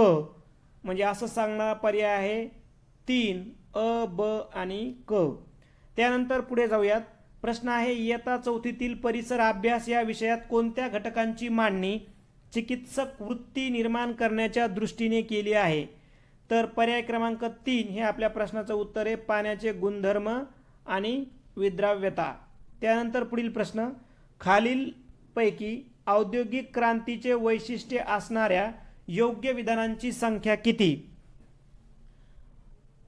म्हणजे असं सांगणारा पर्याय आहे 3 अ, ब आणि क. त्यानंतर पुढे जाऊयात. प्रश्न आहे, इयत्ता 4थीतील परिसर अभ्यास या विषयात कोणत्या घटकांची मांडणी चिकित्सक वृत्ती निर्माण करण्याच्या दृष्टीने केली आहे? तर पर्याय क्रमांक 3 हे आपल्या प्रश्नाचं उत्तर आहे, पाण्याचे गुणधर्म आणि विद्राव्यता. त्यानंतर पुढील प्रश्न, खालीलपैकी औद्योगिक क्रांतीचे वैशिष्ट्य असणाऱ्या योग्य विधानांची संख्या किती?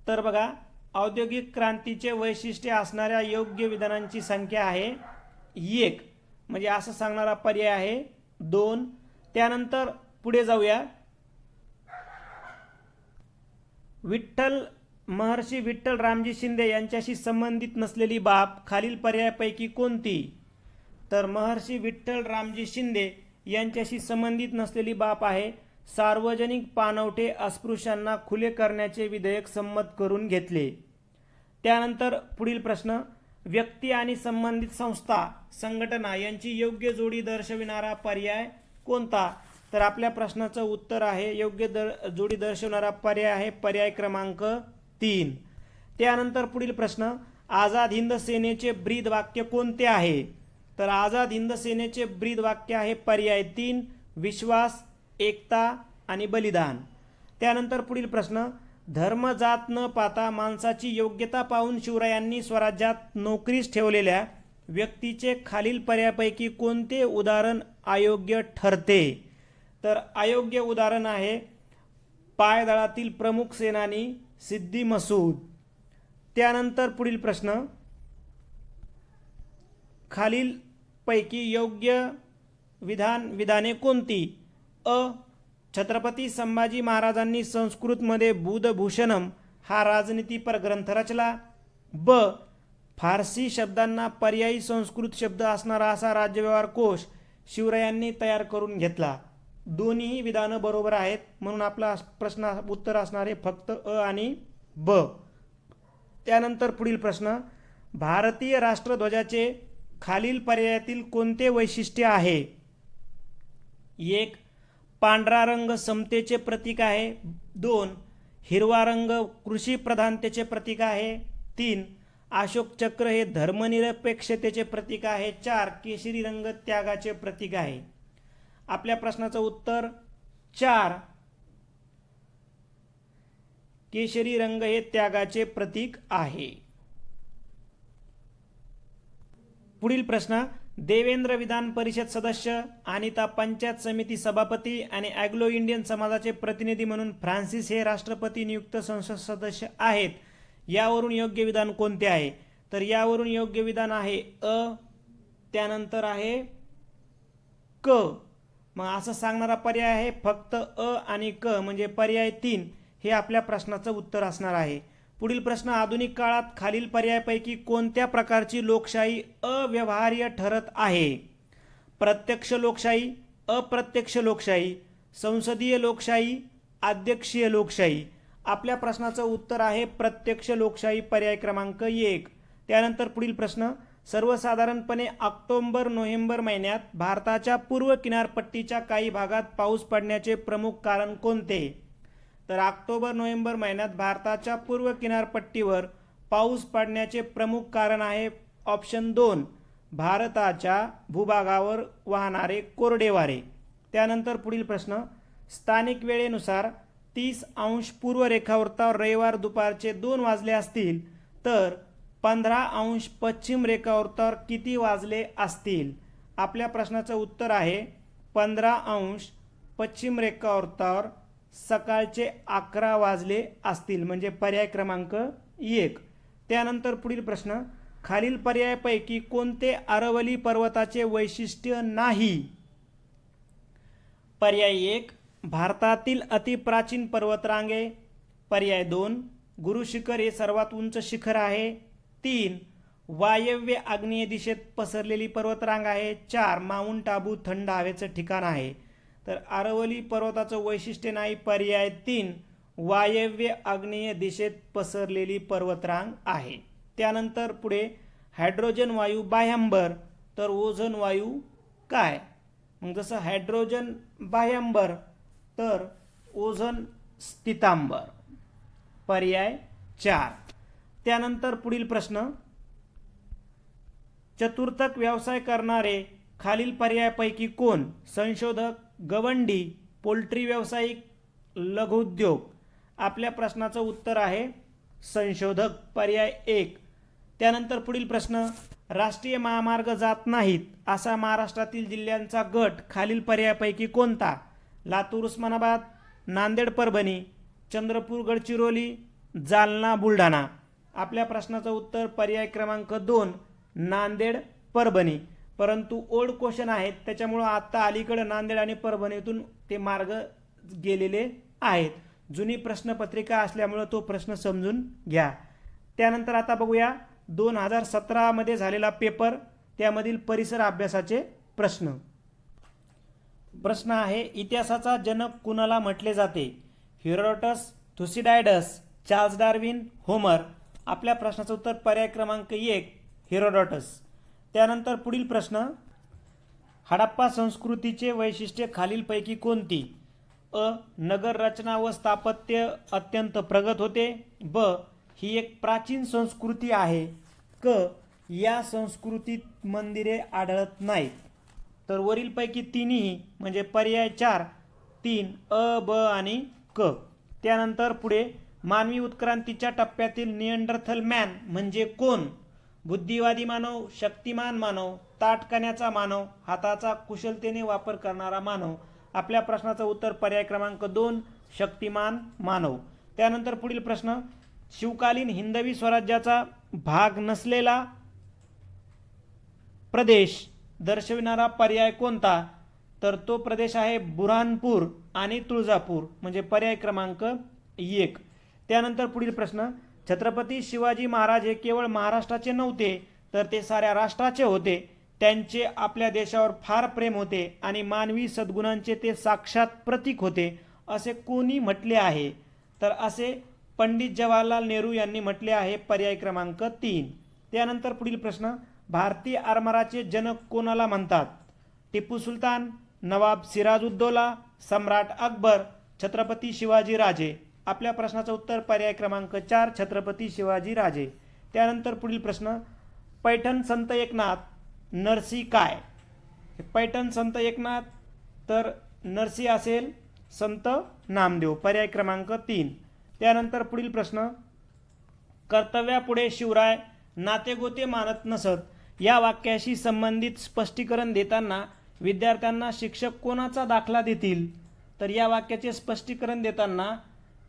तर बघा, औद्योगिक क्रांतीचे वैशिष्ट्य असणाऱ्या योग्य विधानांची संख्या आहे 1. म्हणजे असं सांगणारा पर्याय आहे 2. त्यानंतर पुढे जाऊया. महर्षी विठ्ठल रामजी शिंदे यांच्याशी संबंधित नसलेली बाब खालील पर्यायापैकी कोणती? तर महर्षी विठ्ठल रामजी शिंदे यांच्याशी संबंधित नसलेली बाब आहे सार्वजनिक पाणवठे अस्पृश्यांना खुले करण्याचे विधेयक संमत करून घेतले. त्यानंतर पुढील प्रश्न, व्यक्ती आणि संबंधित संस्था संघटना यांची योग्य जोडी दर्शविणारा पर्याय कोणता? तर आपल्या प्रश्नाचं उत्तर आहे योग्य जोडी दर्शवणारा पर्याय आहे पर्याय क्रमांक 3. त्यानंतर पुढील प्रश्न, आझाद हिंद सेनेचे ब्रीद वाक्य कोणते आहे? तर आझाद हिंद सेनेचे ब्रीद वाक्य आहे पर्याय 3 विश्वास, एकता आणि बलिदान. त्यानंतर पुढील प्रश्न, धर्म जात न पाहता माणसाची योग्यता पाहून शिवरायांनी स्वराज्यात नोकरीस ठेवलेल्या व्यक्तीचे खालील पर्यायापैकी कोणते उदाहरण अयोग्य ठरते? तर अयोग्य उदाहरण आहे पायदळातील प्रमुख सेनानी सिद्दी मसूद. त्यानंतर पुढील प्रश्न, खालीलपैकी योग्य विधाने कोणती? अ, छत्रपती संभाजी महाराजांनी संस्कृतमध्ये बुधभूषणम हा राजनीतीपर ग्रंथ रचला. ब, फारसी शब्दांना पर्यायी संस्कृत शब्द असणारा असा राज्यव्यवहार कोश शिवरायांनी तयार करून घेतला. दोन्ही विधानं बरोबर आहेत म्हणून आपला प्रश्न उत्तर असणारे फक्त अ आणि ब. त्यानंतर पुढील प्रश्न, भारतीय राष्ट्रध्वजाचे खालील पर्यायातील कोणते वैशिष्ट्य आहे? 1. पांढरा रंग समतेचे प्रतीक आहे. 2. हिरवा रंग कृषी प्रधानतेचे प्रतीक आहे. 3. अशोक चक्र हे धर्मनिरपेक्षतेचे प्रतीक आहे. 4. केशरी रंग त्यागाचे प्रतीक आहे. आपल्या प्रश्नाचं उत्तर 4. केशरी रंग हे त्यागाचे प्रतीक आहे. पुढील प्रश्न, देवेंद्र विधान परिषद सदस्य, अनिता पंचायत समिती सभापती आणि अँग्लो इंडियन समाजाचे प्रतिनिधी म्हणून फ्रान्सिस हे राष्ट्रपती नियुक्त संसद सदस्य आहेत. यावरून योग्य विधान कोणते आहे? तर यावरून योग्य विधान आहे अ, त्यानंतर आहे क. मग असं सांगणारा पर्याय आहे फक्त अ आणि क, म्हणजे पर्याय 3 हे आपल्या प्रश्नाचं उत्तर असणार आहे. पुढील प्रश्न, आधुनिक काळात खालील पर्यायापैकी कोणत्या प्रकारची लोकशाही अव्यवहार्य ठरत आहे? प्रत्यक्ष लोकशाही, अप्रत्यक्ष लोकशाही, संसदीय लोकशाही, अध्यक्षीय लोकशाही. आपल्या प्रश्नाचं उत्तर आहे प्रत्यक्ष लोकशाही पर्याय क्रमांक 1. त्यानंतर पुढील प्रश्न, सर्वसाधारणपणे ऑक्टोबर-नोव्हेंबर महिन्यात भारताच्या पूर्व किनारपट्टीच्या काही भागात पाऊस पडण्याचे प्रमुख कारण कोणते? तर ऑक्टोबर-नोव्हेंबर महिन्यात भारताच्या पूर्व किनारपट्टीवर पाऊस पडण्याचे प्रमुख कारण आहे ऑप्शन 2 भारताच्या भूभागावर वाहणारे कोरडे वारे. त्यानंतर पुढील प्रश्न, स्थानिक वेळेनुसार 30 अंश पूर्व रेखावृत्तावर रविवार दुपारचे 2 वाजले असतील तर 15 अंश पश्चिम रेखावृत्तावर किती वाजले असतील? आपल्या प्रश्नाचं उत्तर आहे 15 अंश पश्चिम रेखावृत्तावर सकाळचे 11 वाजले असतील, म्हणजे पर्याय क्रमांक 1. त्यानंतर पुढील प्रश्न, खालील पर्यायापैकी कोणते अरवली पर्वताचे वैशिष्ट्य नाही? पर्याय 1, भारतातील अतिप्राचीन पर्वतरांगे. पर्याय 2, गुरु शिखर हे सर्वात उंच शिखर आहे. 3, वायव्य आग्नेय दिशेत पसरलेली पर्वतरांग आहे. 4, माउंट आबू थंड हवेचं ठिकाण आहे. तर अरवली पर्वताचं वैशिष्ट्य नाही. पर्याय 3, वायव्य आग्नेय दिशेत पसरलेली पर्वतरांग आहे. त्यानंतर पुढे, हायड्रोजन वायू बाह्यांबर तर ओझोन वायू काय? मग जसं हायड्रोजन बाह्यांबर तर ओझोन स्थितांबर. पर्याय 4. त्यानंतर पुढील प्रश्न, चतुर्थक व्यवसाय करणारे खालील पर्यायापैकी कोण? संशोधक, गवंडी, पोल्ट्री व्यावसायिक, लघुउद्योग. आपल्या प्रश्नाचं उत्तर आहे संशोधक. पर्याय 1. त्यानंतर पुढील प्रश्न, राष्ट्रीय महामार्ग जात नाहीत असा महाराष्ट्रातील जिल्ह्यांचा गट खालील पर्यायापैकी कोणता? लातूर उस्मानाबाद, नांदेड परभणी, चंद्रपूर गडचिरोली, जालना बुलढाणा. आपल्या प्रश्नाचं उत्तर पर्याय क्रमांक 2, नांदेड परभणी. परंतु ओल्ड क्वेश्चन आहेत त्याच्यामुळं आत्ता अलीकडे नांदेड आणि परभणीतून ते मार्ग गेलेले आहेत. जुनी प्रश्नपत्रिका असल्यामुळं तो प्रश्न समजून घ्या. त्यानंतर आता बघूया 2017 मध्ये झालेला पेपर, त्यामधील परिसर अभ्यासाचे प्रश्न. प्रश्न आहे, इतिहासाचा जनक कुणाला म्हटले जाते? Herodotus, Thucydides, Charles Darwin, Homer. आपल्या प्रश्नाचं उत्तर पर्याय क्रमांक 1, हेरोडोटस. त्यानंतर पुढील प्रश्न, हडप्पा संस्कृतीचे वैशिष्ट्य खालीलपैकी कोणती? अ, नगर रचना व स्थापत्य अत्यंत प्रगत होते. ब, ही एक प्राचीन संस्कृती आहे. क, या संस्कृतीत मंदिरे आढळत नाहीत. तर वरीलपैकी तिन्ही म्हणजे पर्याय 4, 3, अ, ब आणि क. त्यानंतर पुढे, मानवी उत्क्रांतीच्या टप्प्यातील निअंडरथल मॅन म्हणजे कोण? बुद्धिवादी मानव, शक्तिमान मानव, ताठकाण्याचा मानव, हाताचा कुशलतेने वापर करणारा मानव. आपल्या प्रश्नाचं उत्तर पर्याय क्रमांक 2, शक्तिमान मानव. त्यानंतर पुढील प्रश्न, शिवकालीन हिंदवी स्वराज्याचा भाग नसलेला प्रदेश दर्शविणारा पर्याय कोणता? तर तो प्रदेश आहे बुऱ्हाणपूर आणि तुळजापूर म्हणजे पर्याय क्रमांक 1. त्यानंतर पुढील प्रश्न, छत्रपती शिवाजी महाराज हे केवळ महाराष्ट्राचे नव्हते तर ते साऱ्या राष्ट्राचे होते. त्यांचे आपल्या देशावर फार प्रेम होते आणि मानवी सद्गुणांचे ते साक्षात प्रतीक होते असे कोणी म्हटले आहे? तर असे पंडित जवाहरलाल नेहरू यांनी म्हटले आहे. पर्याय क्रमांक 3. त्यानंतर पुढील प्रश्न, भारतीय आरमाराचे जनक कोणाला म्हणतात? टिपू सुलतान, नवाब सिराजुद्दौला, सम्राट अकबर, छत्रपती शिवाजी राजे. आपल्या प्रश्नाचं उत्तर पर्याय क्रमांक 4, छत्रपती शिवाजी राजे. त्यानंतर पुढील प्रश्न, पैठण संत एकनाथ नरसी काय? पैठण संत एकनाथ तर नरसी असेल संत नामदेव. पर्याय क्रमांक 3. त्यानंतर पुढील प्रश्न, कर्तव्यापुढे शिवराय नातेगोते मानत नसत या वाक्याशी संबंधित स्पष्टीकरण देताना विद्यार्थ्यांना शिक्षक कोणाचा दाखला देतील? तर या वाक्याचे स्पष्टीकरण देताना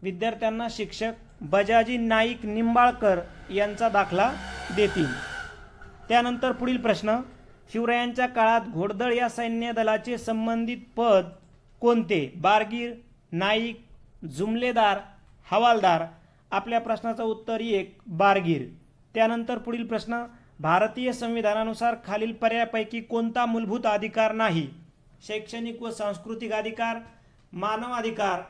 विद्यार्थ्यांना शिक्षक बजाजी नाईक निंबाळकर यांचा दाखला देतील. त्यानंतर पुढील प्रश्न, शिवरायांच्या काळात घोडदळ या सैन्य दलाचे संबंधित पद कोणते? बारगीर, नाईक, जुमलेदार, हवालदार. आपल्या प्रश्नाचं उत्तर 1, बारगीर. त्यानंतर पुढील प्रश्न, भारतीय संविधानानुसार खालील पर्यायापैकी कोणता मूलभूत अधिकार नाही? शैक्षणिक व सांस्कृतिक अधिकार, मानव अधिकार,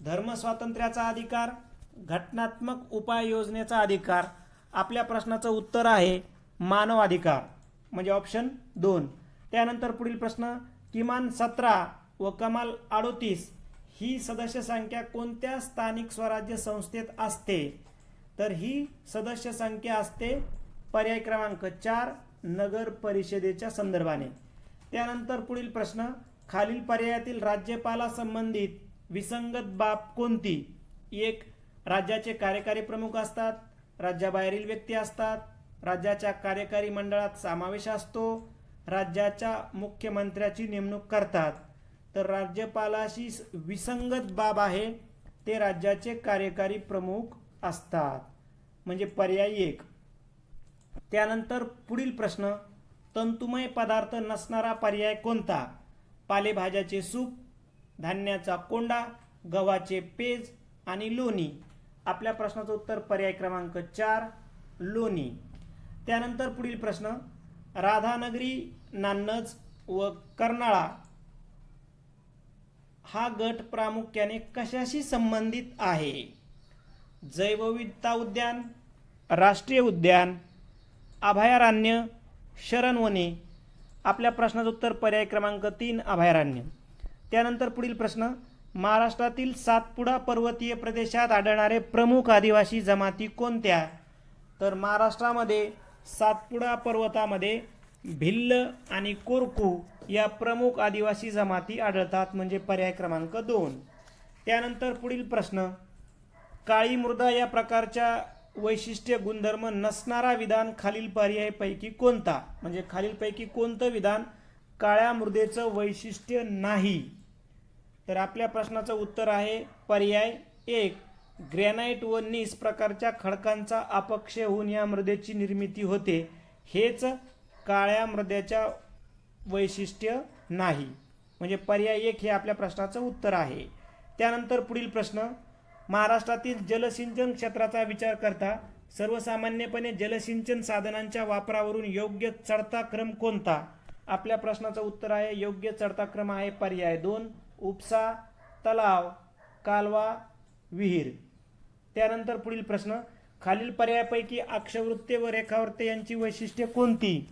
धर्मस्वातंत्र्याचा अधिकार, घटनात्मक उपाययोजनेचा अधिकार. आपल्या प्रश्नाचं उत्तर आहे मानव अधिकार म्हणजे ऑप्शन 2. त्यानंतर पुढील प्रश्न, किमान 17 व कमाल 38 ही सदस्य संख्या कोणत्या स्थानिक स्वराज्य संस्थेत असते? तर ही सदस्य संख्या असते पर्याय क्रमांक 4, नगर परिषदेच्या संदर्भाने. त्यानंतर पुढील प्रश्न, खालील पर्यायातील राज्यपाला संबंधित विसंगत बाब कोणती? 1, राज्याचे कार्यकारी प्रमुख असतात, राज्याबाहेरील व्यक्ती असतात, राज्याच्या कार्यकारी मंडळात समावेश असतो, राज्याच्या मुख्यमंत्र्याची नेमणूक करतात. तर राज्यपालाशी विसंगत बाब आहे ते राज्याचे कार्यकारी प्रमुख असतात. म्हणजे पर्याय 1. त्यानंतर पुढील प्रश्न, तंतुमय पदार्थ नसणारा पर्याय कोणता? पालेभाज्याचे सूप, धान्याचा कोंडा, गव्हाचे पेज आणि लोणी. आपल्या प्रश्नाचं उत्तर पर्याय क्रमांक 4 लोणी. त्यानंतर पुढील प्रश्न, राधानगरी, नान्नज व कर्नाळा हा गट प्रामुख्याने कशाशी संबंधित आहे? जैवविविधता उद्यान, राष्ट्रीय उद्यान, अभयारण्य, शरणवने. आपल्या प्रश्नाचं उत्तर पर्याय क्रमांक 3 अभयारण्य. त्यानंतर पुढील प्रश्न, महाराष्ट्रातील सातपुडा पर्वतीय प्रदेशात आढळणारे प्रमुख आदिवासी जमाती कोणत्या? तर महाराष्ट्रामध्ये सातपुडा पर्वतामध्ये भिल्ल आणि कोरकू या प्रमुख आदिवासी जमाती आढळतात, म्हणजे पर्याय क्रमांक 2. त्यानंतर पुढील प्रश्न, काळी मृदा या प्रकारच्या वैशिष्ट्य गुणधर्म नसणारा विधान खालील पर्यायपैकी कोणता? म्हणजे खालीलपैकी कोणतं विधान काळ्या मृदेचं वैशिष्ट्य नाही? तर आपल्या प्रश्नाचं उत्तर आहे पर्याय 1. ग्रॅनाइट व नीस प्रकारच्या खडकांचा अपक्षय होऊन या मृदेची निर्मिती होते, हेच काळ्या मृदेच्या वैशिष्ट्य नाही, म्हणजे पर्याय 1 हे आपल्या प्रश्नाचं उत्तर आहे. त्यानंतर पुढील प्रश्न, महाराष्ट्रातील जलसिंचन क्षेत्राचा विचार करता सर्वसामान्यपणे जलसिंचन साधनांच्या वापरावरून योग्य चढता क्रम कोणता? आपल्या प्रश्नाचं उत्तर आहे योग्य चढता क्रम आहे पर्याय 2 उपसा, तलाव, कालवा, विहीर. त्यानंतर पुढील प्रश्न, खालील पर्यायापैकी अक्षवृत्ते व रेखावृत्ते यांची वैशिष्ट्ये कोणती?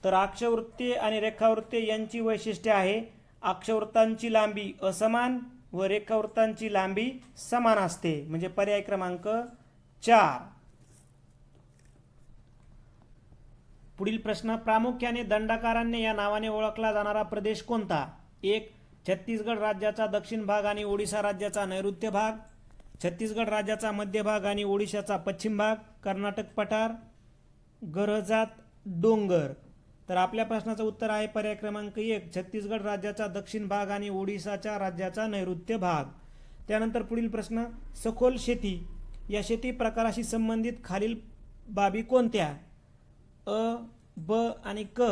तर अक्षवृत्ते आणि रेखावृत्ते यांची वैशिष्ट्ये आहे, अक्षवृत्तांची लांबी असमान व रेखावृत्तांची लांबी समान असते, म्हणजे पर्याय क्रमांक 4. पुढील प्रश्न, प्रामुख्याने दंडकारण्य या नावाने ओळखला जाणारा प्रदेश कोणता? 1. छत्तीसगड राज्याचा दक्षिण भाग आणि ओडिशा राज्याचा नैऋत्य भाग, छत्तीसगड राज्याचा मध्य भाग आणि ओडिशाचा पश्चिम भाग, कर्नाटक पठार, गरजात डोंगर. तर आपल्या प्रश्नाचं उत्तर आहे पर्याय क्रमांक 1 छत्तीसगड राज्याचा दक्षिण भाग आणि ओडिशाच्या राज्याचा नैऋत्य भाग. त्यानंतर पुढील प्रश्न, सखोल शेती या शेती प्रकाराशी संबंधित खालील बाबी कोणत्या? अ, ब आणि क.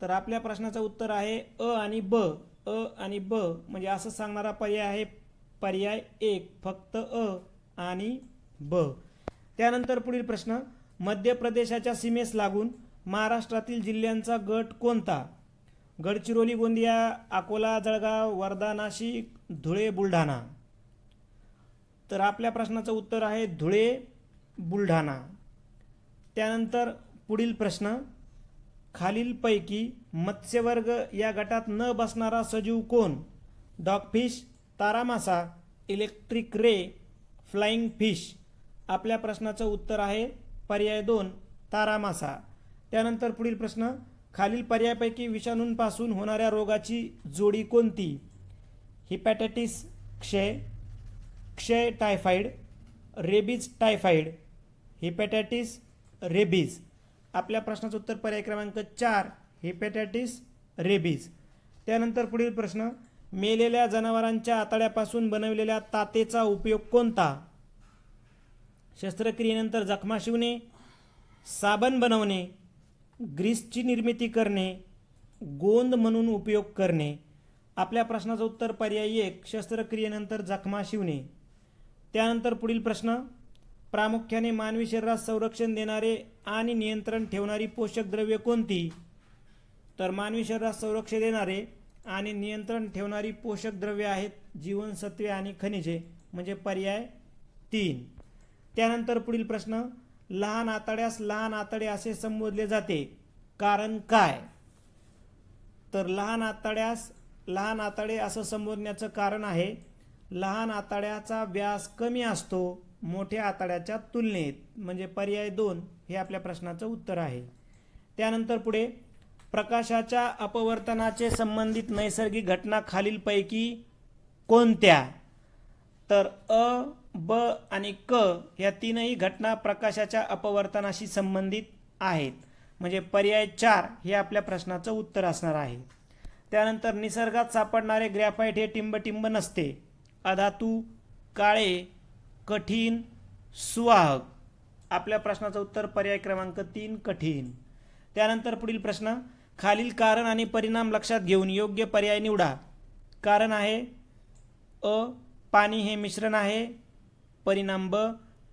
तर आपल्या प्रश्नाचं उत्तर आहे अ आणि ब. अ आणि ब म्हणजे असं सांगणारा पर्याय आहे पर्याय 1 फक्त अ आणि ब. त्यानंतर पुढील प्रश्न, मध्य प्रदेशाच्या सीमेस लागून महाराष्ट्रातील जिल्ह्यांचा गट कोणता? गडचिरोली, गोंदिया, अकोला, जळगाव, वर्धा, नाशिक, धुळे, बुलढाणा. तर आपल्या प्रश्नाचं उत्तर आहे धुळे, बुलढाणा. त्यानंतर पुढील प्रश्न, खालीलपैकी मत्स्यवर्ग या गटात न बसणारा सजीव कोण? डॉगफिश, तारामासा, इलेक्ट्रिक रे, फ्लाइंग फिश. आपल्या प्रश्नाचं उत्तर आहे पर्याय 2 तारामासा. त्यानंतर पुढील प्रश्न, खालील पर्यायापैकी विषाणूंपासून होणाऱ्या रोगाची जोडी कोणती? हिपॅटायटिस क्षय, क्षय typhoid, rabies typhoid, hepatitis rabies. आपल्या प्रश्नाचं उत्तर पर्याय क्रमांक 4 हिपॅटायटिस रेबीज. त्यानंतर पुढील प्रश्न, मेलेल्या जनावरांच्या आतड्यापासून बनवलेल्या तातेचा उपयोग कोणता? शस्त्रक्रियेनंतर जखमा शिवणे, साबण बनवणे, ग्रीसची निर्मिती करणे, गोंद म्हणून उपयोग करणे. आपल्या प्रश्नाचं उत्तर पर्याय 1 शस्त्रक्रियेनंतर जखमा शिवणे. त्यानंतर पुढील प्रश्न, प्रामुख्याने मानवी शरीरात संरक्षण देणारे आणि नियंत्रण ठेवणारी पोषक द्रव्ये कोणती? तर मानवी शरीरात संरक्षण देणारे आणि नियंत्रण ठेवणारी पोषक द्रव्ये आहेत जीवनसत्वे आणि खनिजे, म्हणजे पर्याय 3. त्यानंतर पुढील प्रश्न, लहान आतड्यास लहान आतडे असे संबोधले जाते, कारण काय? तर लहान आतड्यास लहान आतडे असं संबोधण्याचं कारण आहे लहान आतड्याचा व्यास कमी असतो मोठ्या आतड्याच्या तुलनेत, म्हणजे पर्याय 2 हे आपल्या प्रश्नाचं उत्तर आहे. त्यानंतर पुढे, प्रकाशाच्या अपवर्तनाचे संबंधित नैसर्गिक घटना खालीलपैकी कोणत्या? तर अ, ब आणि क या तीनही घटना प्रकाशाच्या अपवर्तनाशी संबंधित आहेत, म्हणजे पर्याय 4 हे आपल्या प्रश्नाचं उत्तर असणार आहे. त्यानंतर निसर्गात सापडणारे ग्रॅफाइट हे टिंबटिंब नसते, अधातू, काळे, कठीण, सुवाहक. आपल्या प्रश्नाचं उत्तर पर्याय क्रमांक 3 कठीण. त्यानंतर पुढील प्रश्न, खालील कारण आणि परिणाम लक्षात घेऊन योग्य पर्याय निवडा. कारण आहे अ, पाणी हे मिश्रण आहे. परिणाम ब,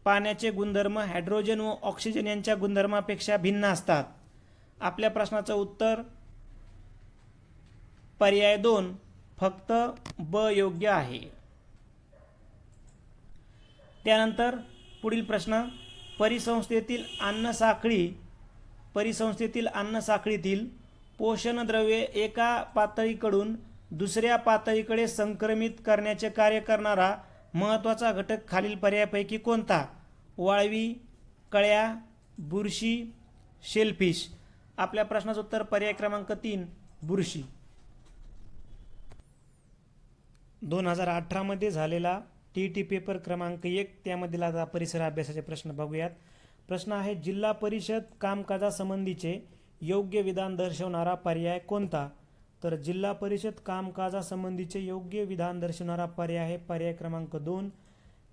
पाण्याचे गुणधर्म हायड्रोजन व ऑक्सिजन यांच्या गुणधर्मापेक्षा भिन्न असतात. आपल्या प्रश्नाचं उत्तर पर्याय 2 फक्त ब योग्य आहे. त्यानंतर पुढील प्रश्न, परिसंस्थेतील अन्नसाखळीतील पोषणद्रव्ये एका पातळीकडून दुसऱ्या पातळीकडे संक्रमित करण्याचे कार्य करणारा महत्त्वाचा घटक खालील पर्यायापैकी कोणता? वाळवी, कळ्या, बुरशी, शेलफिश. आपल्या प्रश्नाचं उत्तर पर्याय क्रमांक 3 बुरशी. 2018 मध्ये झालेला TET पेपर क्रमांक 1 त्यामधील आता परिसर अभ्यासाचे प्रश्न बघूयात. प्रश्न आहे, जिल्हा परिषद कामकाजासंबंधीचे योग्य विधान दर्शवणारा पर्याय कोणता? तर जिल्हा परिषद कामकाजासंबंधीचे योग्य विधान दर्शवणारा पर्याय आहे पर्याय क्रमांक 2.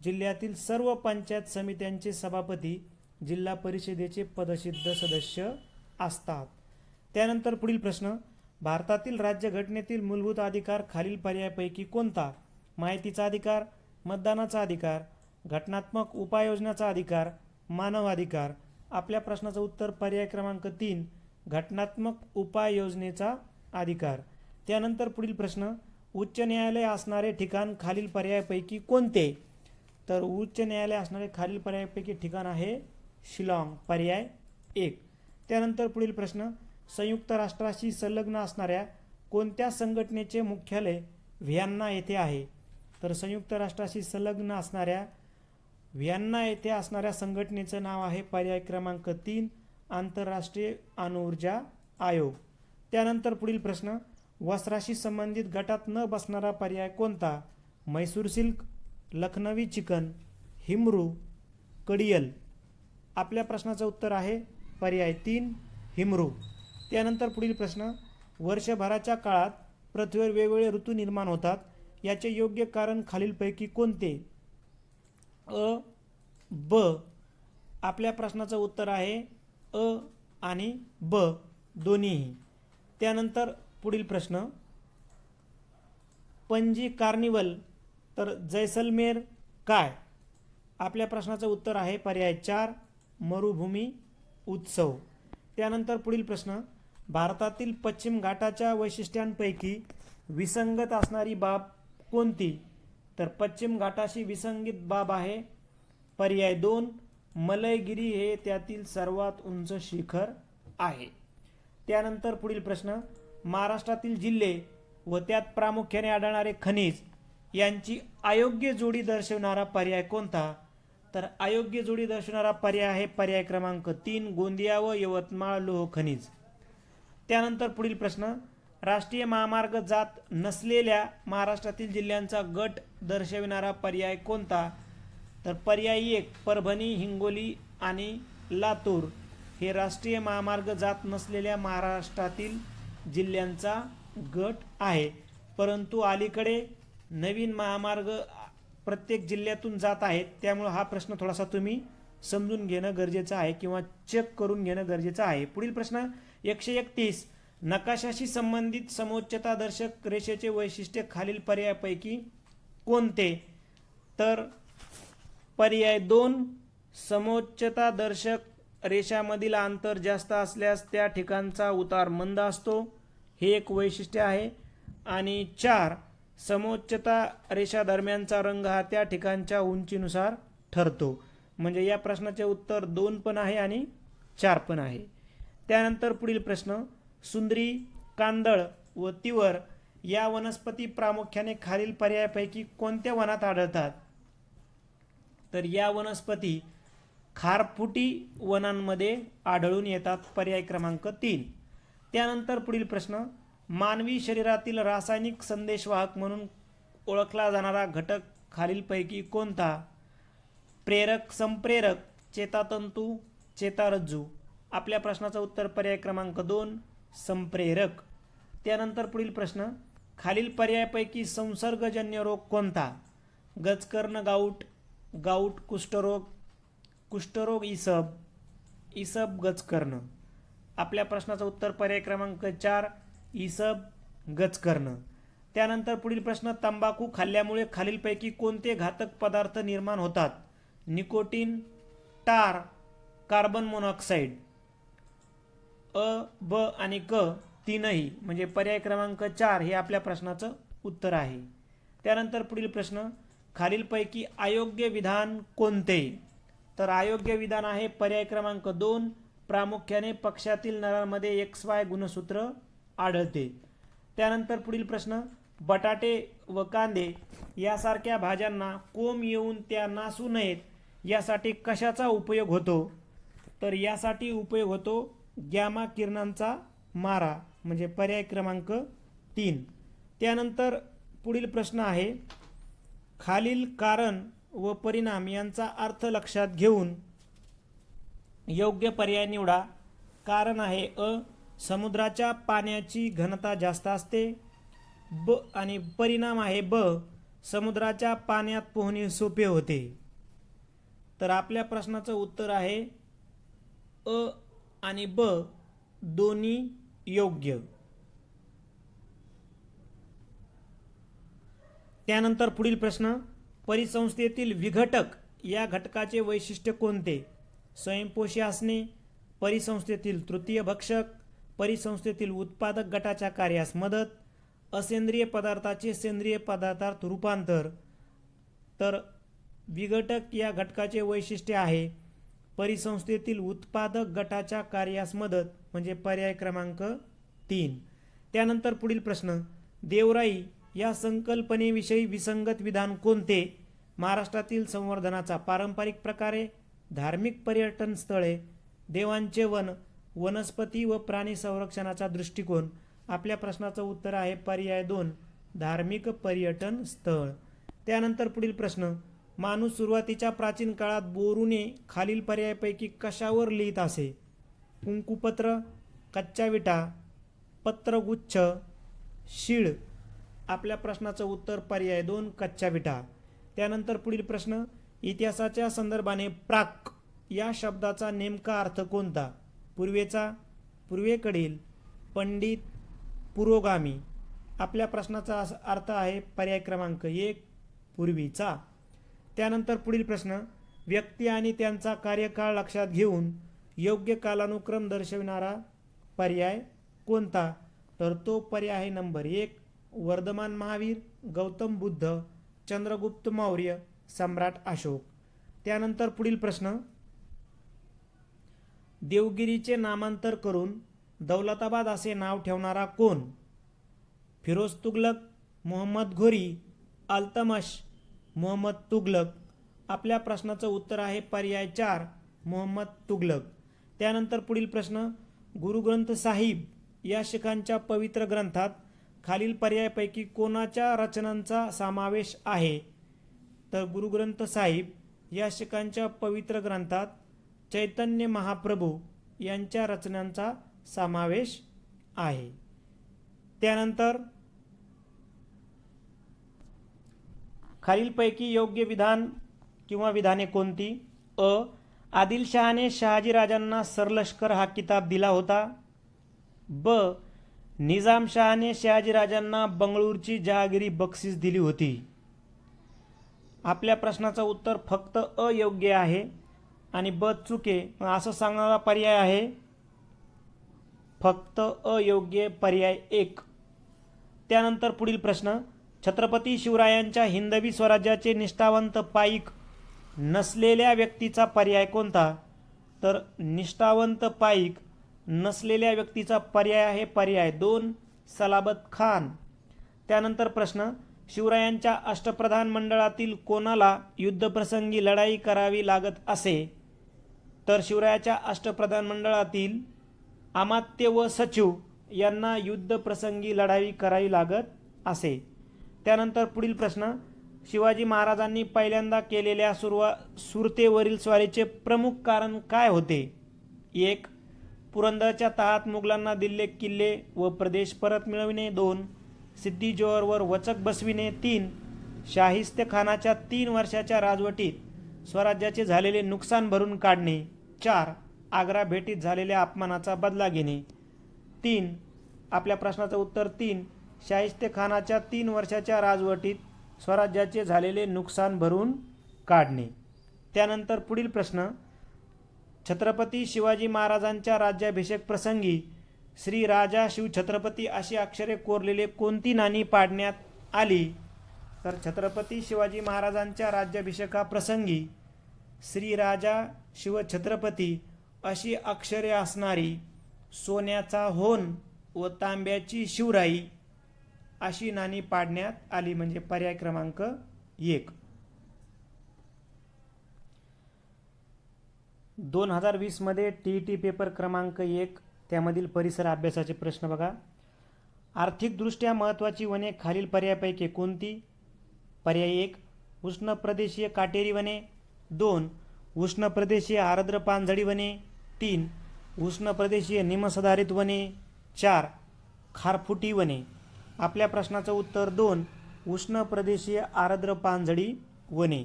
जिल्ह्यातील सर्व पंचायत समित्यांचे सभापती जिल्हा परिषदेचे पदसिद्ध सदस्य असतात. त्यानंतर पुढील प्रश्न, भारतातील राज्यघटनेतील मूलभूत अधिकार खालील पर्यायापैकी कोणता? माहितीचा अधिकार, मतदानाचा अधिकार, घटनात्मक उपाययोजनाचा अधिकार, मानव अधिकार. आपल्या प्रश्नाचं उत्तर पर्याय क्रमांक 3 घटनात्मक उपाययोजनेचा अधिकार. त्यानंतर पुढील प्रश्न, उच्च न्यायालय असणारे ठिकाण खालील पर्यायापैकी कोणते? तर उच्च न्यायालय असणारे खालील पर्यायापैकी ठिकाण आहे शिलाँग, पर्याय 1. त्यानंतर पुढील प्रश्न, संयुक्त राष्ट्राशी संलग्न असणाऱ्या कोणत्या संघटनेचे मुख्यालय व्हिएन्ना येथे आहे? तर संयुक्त राष्ट्राशी संलग्न असणाऱ्या व्हिएन्ना येथे असणाऱ्या संघटनेचं नाव आहे पर्याय क्रमांक 3 आंतरराष्ट्रीय अणुऊर्जा आयोग. त्यानंतर पुढील प्रश्न, वस्त्राशी संबंधित गटात न बसणारा पर्याय कोणता? म्हैसूर सिल्क, लखनवी चिकन, हिमरू, कडियल. आपल्या प्रश्नाचं उत्तर आहे पर्याय 3 हिमरू. त्यानंतर पुढील प्रश्न, वर्षभराच्या काळात पृथ्वीवर वेगवेगळे ऋतू निर्माण होतात, याचे योग्य कारण खालीलपैकी कोणते? अ, ब. आपल्या प्रश्नाचं उत्तर आहे अ आणि ब दोन्हीही. त्यानंतर पुढील प्रश्न, पणजी कार्निवल तर जैसलमेर काय? आपल्या प्रश्नाचं उत्तर आहे पर्याय 4 मरुभूमी उत्सव. त्यानंतर पुढील प्रश्न, भारतातील पश्चिम घाटाच्या वैशिष्ट्यांपैकी विसंगत असणारी बाब कोणती? तर पश्चिम घाटाशी विसंगत बाब आहे पर्याय 2 मलयगिरी हे त्यातील सर्वात उंच शिखर आहे. त्यानंतर पुढील प्रश्न, महाराष्ट्रातील जिल्हे व त्यात प्रामुख्याने आढळणारे खनिज यांची अयोग्य जोडी दर्शवणारा पर्याय कोणता? तर अयोग्य जोडी दर्शवणारा पर्याय आहे पर्याय क्रमांक 3 गोंदिया व यवतमाळ लोह खनिज. त्यानंतर पुढील प्रश्न, राष्ट्रीय महामार्ग जात नसलेल्या महाराष्ट्रातील जिल्ह्यांचा गट दर्शविणारा पर्याय कोणता? तर पर्याय 1 परभणी, हिंगोली आणि लातूर हे राष्ट्रीय महामार्ग जात नसलेल्या महाराष्ट्रातील जिल्ह्यांचा गट आहे. परंतु अलीकडे नवीन महामार्ग प्रत्येक जिल्ह्यातून जात आहेत, त्यामुळे हा प्रश्न थोडासा तुम्ही समजून घेणं गरजेचं आहे किंवा चेक करून घेणं गरजेचं आहे. पुढील प्रश्न 131 नकाशाशी संबंधित समोच्चतादर्शक रेषेचे वैशिष्ट्य खालील पर्यायापैकी कोणते? तर पर्याय 2 समोच्चतादर्शक रेषामधील अंतर जास्त असल्यास त्या ठिकाणचा उतार मंद असतो, हे एक वैशिष्ट्य आहे. आणि 4 समोच्चता रेषा दरम्यानचा रंग हा त्या ठिकाणच्या उंचीनुसार ठरतो. म्हणजे या प्रश्नाचे उत्तर 2 पण आहे आणि 4 पण आहे. त्यानंतर पुढील प्रश्न, सुंदरी, कांदळ व तिवर या वनस्पती प्रामुख्याने खालील पर्यायापैकी कोणत्या वनात आढळतात? तर या वनस्पती खारफुटी वनांमध्ये आढळून येतात, पर्याय क्रमांक 3. त्यानंतर पुढील प्रश्न, मानवी शरीरातील रासायनिक संदेशवाहक म्हणून ओळखला जाणारा घटक खालीलपैकी कोणता? प्रेरक, संप्रेरक, चेतातंतू, चेतारज्जू. आपल्या प्रश्नाचं उत्तर पर्याय क्रमांक 2 संप्रेरक. त्यानंतर पुढील प्रश्न, खालील पर्यायापैकी संसर्गजन्य रोग कोणता? गजकर्ण गाऊट, गाऊट कुष्ठरोग, कुष्ठरोग इसब गच करणं. आपल्या प्रश्नाचं उत्तर पर्याय क्रमांक 4 इसब गच करणं. त्यानंतर पुढील प्रश्न, तंबाखू खाल्ल्यामुळे खालीलपैकी कोणते घातक पदार्थ निर्माण होतात? निकोटीन, टार, कार्बन मोनॉक्साईड. अ, ब आणि क तीनही, म्हणजे पर्याय क्रमांक 4 हे आपल्या प्रश्नाचं उत्तर आहे. त्यानंतर पुढील प्रश्न, खालीलपैकी अयोग्य विधान कोणते? तर अयोग्य विधान आहे पर्याय क्रमांक 2, प्रामुख्याने पक्षातील नरांमध्ये XY गुणसूत्र आढळते. त्यानंतर पुढील प्रश्न, बटाटे व कांदे यासारख्या भाज्यांना कोंब येऊन त्या नासू नयेत यासाठी कशाचा उपयोग होतो? तर यासाठी उपयोग होतो गॅमा किरणांचा मारा, म्हणजे पर्याय क्रमांक 3. त्यानंतर पुढील प्रश्न आहे, खालील कारण व परिणाम यांचा अर्थ लक्षात घेऊन योग्य पर्याय निवडा. कारण आहे अ, समुद्राच्या पाण्याची घनता जास्त असते. ब आणि परिणाम आहे ब, समुद्राच्या पाण्यात पोहणे सोपे होते. तर आपल्या प्रश्नाचं उत्तर आहे अ आणि ब दोन्ही योग्य. त्यानंतर पुढील प्रश्न, परिसंस्थेतील विघटक या घटकाचे वैशिष्ट्य कोणते? स्वयंपोषी असणे, परिसंस्थेतील तृतीय भक्षक, परिसंस्थेतील उत्पादक गटाच्या कार्यास मदत, असेंद्रिय पदार्थाचे सेंद्रिय पदार्थात रूपांतर. तर विघटक या घटकाचे वैशिष्ट्य आहे परिसंस्थेतील उत्पादक गटाच्या कार्यास मदत, म्हणजे पर्याय क्रमांक 3. त्यानंतर पुढील प्रश्न, देवराई या संकल्पनेविषयी विसंगत विधान कोणते? महाराष्ट्रातील संवर्धनाचा पारंपरिक प्रकारे, धार्मिक पर्यटन स्थळे, देवांचे वन, वनस्पती व प्राणी संरक्षणाचा दृष्टिकोन. आपल्या प्रश्नाचं उत्तर आहे पर्याय 2, धार्मिक पर्यटन स्थळ. त्यानंतर पुढील प्रश्न, माणूस सुरुवातीच्या प्राचीन काळात बोरूने खालील पर्यायापैकी कशावर लिहित असे? कुंकुपत्र, कच्च्या विटा, पत्रगुच्छ, शीळ. आपल्या प्रश्नाचं उत्तर पर्याय 2, कच्च्या विटा. त्यानंतर पुढील प्रश्न, इतिहासाच्या संदर्भाने प्राक या शब्दाचा नेमका अर्थ कोणता? पूर्वेचा, पूर्वेकडील, पंडित, पुरोगामी. आपल्या प्रश्नाचा अर्थ आहे पर्याय क्रमांक 1, पूर्वीचा. त्यानंतर पुढील प्रश्न, व्यक्ती आणि त्यांचा कार्यकाळ लक्षात घेऊन योग्य कालानुक्रम दर्शविणारा पर्याय कोणता? तर तो पर्याय आहे नंबर 1, वर्धमान महावीर, गौतम बुद्ध, चंद्रगुप्त मौर्य, सम्राट अशोक. त्यानंतर पुढील प्रश्न, देवगिरीचे नामांतर करून दौलताबाद असे नाव ठेवणारा कोण? फिरोज तुगलक, मोहम्मद घोरी, अल्तमश, मोहम्मद तुगलक. आपल्या प्रश्नाचं उत्तर आहे पर्याय 4, मोहम्मद तुगलक. त्यानंतर पुढील प्रश्न, गुरुग्रंथ साहिब या शिखांच्या पवित्र ग्रंथात खालील पर्यायापैकी कोणाच्या रचनांचा समावेश आहे? तर गुरुग्रंथ साहिब या शिखांच्या पवित्र ग्रंथात चैतन्य महाप्रभू यांच्या रचनांचा समावेश आहे. त्यानंतर खालीलपैकी योग्य विधान किंवा विधाने कोणती? अ, आदिलशहाने शहाजीराजांना सरलष्कर हा किताब दिला होता. ब, निजामशहाने शहाजीराजांना बंगळूरची जहागिरी बक्षीस दिली होती. आपल्या प्रश्नाचं उत्तर फक्त अयोग्य आहे आणि ब चुके, असं सांगणारा पर्याय आहे फक्त अयोग्य, पर्याय 1. त्यानंतर पुढील प्रश्न, छत्रपती शिवरायांच्या हिंदवी स्वराज्याचे निष्ठावंत पाईक नसलेल्या व्यक्तीचा पर्याय कोणता? तर निष्ठावंत पाईक नसलेल्या व्यक्तीचा पर्याय आहे पर्याय 2, सलाबत खान. त्यानंतर प्रश्न, शिवरायांच्या अष्टप्रधान मंडळातील कोणाला युद्धप्रसंगी लढाई करावी लागत असे? तर शिवरायाच्या अष्टप्रधान मंडळातील अमात्य व सचिव यांना युद्धप्रसंगी लढाई करावी लागत असे. त्यानंतर पुढील प्रश्न, शिवाजी महाराजांनी पहिल्यांदा केलेल्या सुरतेवरील स्वारीचे प्रमुख कारण काय होते? 1, पुरंदरच्या तहात मुघलांना दिलेले किल्ले व प्रदेश परत मिळविणे. 2, सिद्दी जोहरवर वचक बसविणे. 3, शाहिस्ते खानाच्या 3 वर्षाच्या राजवटीत स्वराज्याचे झालेले नुकसान भरून काढणे. 4. आग्रा भेटीत झालेल्या अपमानाचा बदला घेणे. 3. आपल्या प्रश्नाचं उत्तर 3. शाहिस्तेखानाच्या 3 वर्षाच्या राजवटीत स्वराज्याचे झालेले नुकसान भरून काढणे. त्यानंतर पुढील प्रश्न, छत्रपती शिवाजी महाराजांच्या राज्याभिषेक प्रसंगी श्री राजा शिवछत्रपती अशी अक्षरे कोरलेले कोणती नाणी पाडण्यात आली? तर छत्रपती शिवाजी महाराजांच्या राज्याभिषेकाप्रसंगी श्री राजा शिवछत्रपती अशी अक्षरे असणारी सोन्याचा होन व तांब्याची शिवराई अशी नाणी पाडण्यात आली, म्हणजे पर्याय क्रमांक 1. 2020 मध्ये TET पेपर क्रमांक 1 त्यामधील परिसर अभ्यासाचे प्रश्न बघा. आर्थिकदृष्ट्या महत्त्वाची वने खालील पर्यायापैकी कोणती? पर्याय 1 उष्ण प्रदेशीय काटेरी वने. 2 उष्ण प्रदेशीय आर्द्र पानझडी वने. 3 उष्ण प्रदेशीय निमसधारित वने. 4 खारफुटी वने. आपल्या प्रश्नाचं उत्तर 2 उष्ण प्रदेशीय आर्द्र पानझडी वने.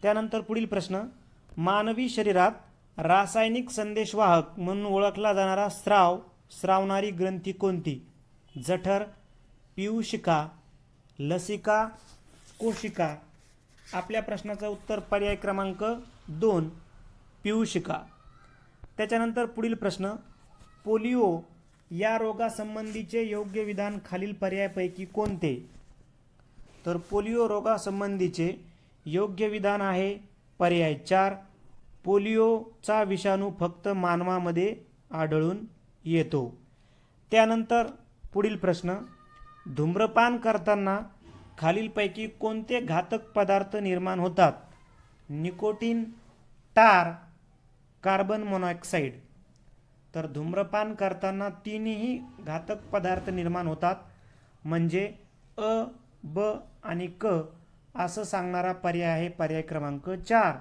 त्यानंतर पुढील प्रश्न, मानवी शरीरात रासायनिक संदेशवाहक म्हणून ओळखला जाणारा स्रावणारी ग्रंथी कोणती? जठर, पीयूषिका, लसिका, कोशिका. आपल्या प्रश्नाचं उत्तर पर्याय क्रमांक 2 पीयूषिका. त्याच्यानंतर पुढील प्रश्न, पोलिओ या रोगासंबंधीचे योग्य विधान खालील पर्यायापैकी कोणते? तर पोलिओ रोगासंबंधीचे योग्य विधान आहे पर्याय 4 पोलिओचा विषाणू फक्त मानवामध्ये आढळून येतो. त्यानंतर पुढील प्रश्न, धूम्रपान करताना खालीलपैकी कोणते घातक पदार्थ निर्माण होतात? निकोटीन, टार, कार्बन मोनॉक्साईड. तर धूम्रपान करताना तिन्ही घातक पदार्थ निर्माण होतात, म्हणजे अ, ब आणि क असं सांगणारा पर्याय आहे पर्याय क्रमांक 4.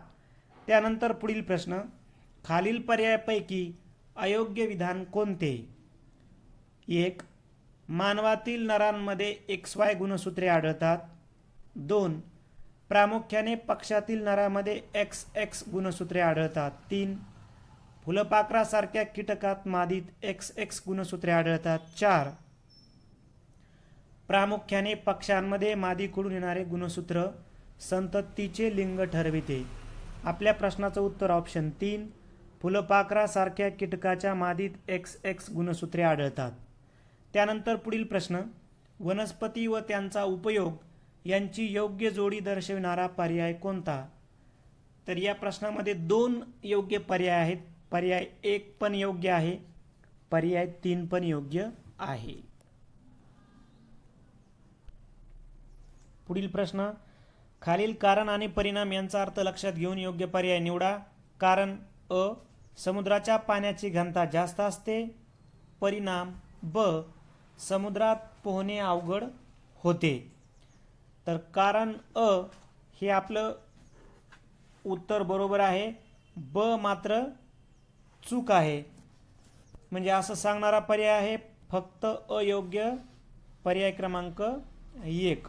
त्यानंतर पुढील प्रश्न, खालील पर्यायापैकी अयोग्य विधान कोणते? 1 मानवातील नरांमध्ये XY गुणसूत्रे आढळतात. 2 प्रामुख्याने पक्षातील नरामध्ये XX गुणसूत्रे आढळतात. 3 फुलपाखरासारख्या कीटकात मादीत XX गुणसूत्रे आढळतात. 4 प्रामुख्याने पक्ष्यांमध्ये मादीकडून येणारे गुणसूत्र संततीचे लिंग ठरविते. आपल्या प्रश्नाचं उत्तर ऑप्शन 3 फुलपाखरासारख्या कीटकाच्या मादीत XX गुणसूत्रे आढळतात. त्यानंतर पुढील प्रश्न, वनस्पती व त्यांचा उपयोग यांची योग्य जोडी दर्शविणारा पर्याय कोणता? तर या प्रश्नामध्ये 2 योग्य पर्याय आहेत. पर्याय 1 पण योग्य आहे, पर्याय 3 पण योग्य आहे. पुढील प्रश्न, खालील कारण आणि परिणाम यांचा अर्थ लक्षात घेऊन योग्य पर्याय निवडा. कारण अ समुद्राच्या पाण्याची घनता जास्त असते. परिणाम ब समुद्रात पोहणे अवघड होते. तर कारण अ हे आपलं उत्तर बरोबर आहे, ब मात्र चूक आहे, म्हणजे असं सांगणारा पर्याय आहे फक्त अयोग्य पर्याय क्रमांक 1.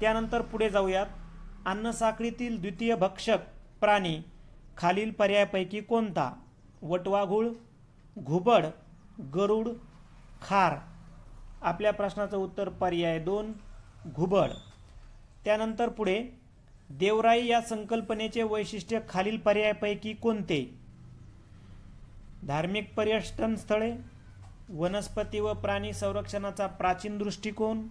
त्यानंतर पुढे जाऊयात, अन्नसाखळीतील द्वितीय भक्षक प्राणी खालील पर्यायापैकी कोणता? वटवाघूळ, घुबड, गरुड, खार. आपल्या प्रश्नाचं उत्तर पर्याय 2 घुबड. त्यानंतर पुढे, देवराई या संकल्पनेचे वैशिष्ट्य खालील पर्यायापैकी कोणते? धार्मिक पर्यटन स्थळे, वनस्पती व प्राणी संरक्षणाचा प्राचीन दृष्टिकोन,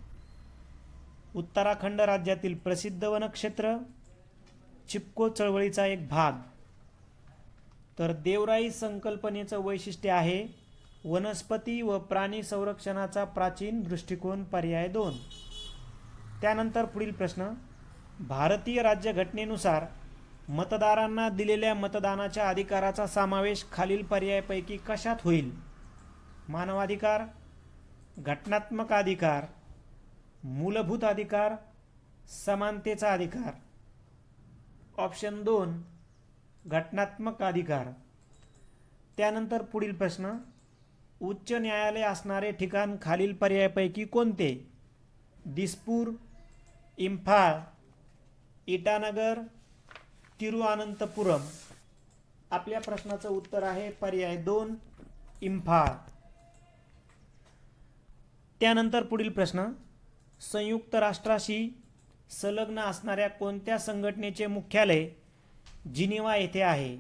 उत्तराखंड राज्यातील प्रसिद्ध वनक्षेत्र, चिपको चळवळीचा एक भाग. तर देवराई संकल्पनेचं वैशिष्ट्य आहे वनस्पती व प्राणी संरक्षणाचा प्राचीन दृष्टिकोन, पर्याय 2. त्यानंतर पुढील प्रश्न, भारतीय राज्यघटनेनुसार मतदारांना दिलेल्या मतदानाच्या अधिकाराचा समावेश खालील पर्यायापैकी कशात होईल? मानवाधिकार, घटनात्मक अधिकार, मूलभूत अधिकार, समानतेचा अधिकार. ऑप्शन 2 घटनात्मक अधिकार. त्यानंतर पुढील प्रश्न, उच्च न्यायालय असणारे ठिकाण खालील पर्यायापैकी कोणते? दिसपूर, इम्फाळ, इटानगर, तिरुअनंतपुरम. आपल्या प्रश्नाचं उत्तर आहे पर्याय 2 इम्फाळ. त्यानंतर पुढील प्रश्न, संयुक्त राष्ट्राशी संलग्न असणाऱ्या कोणत्या संघटनेचे मुख्यालय जिनिव्हा येथे आहे?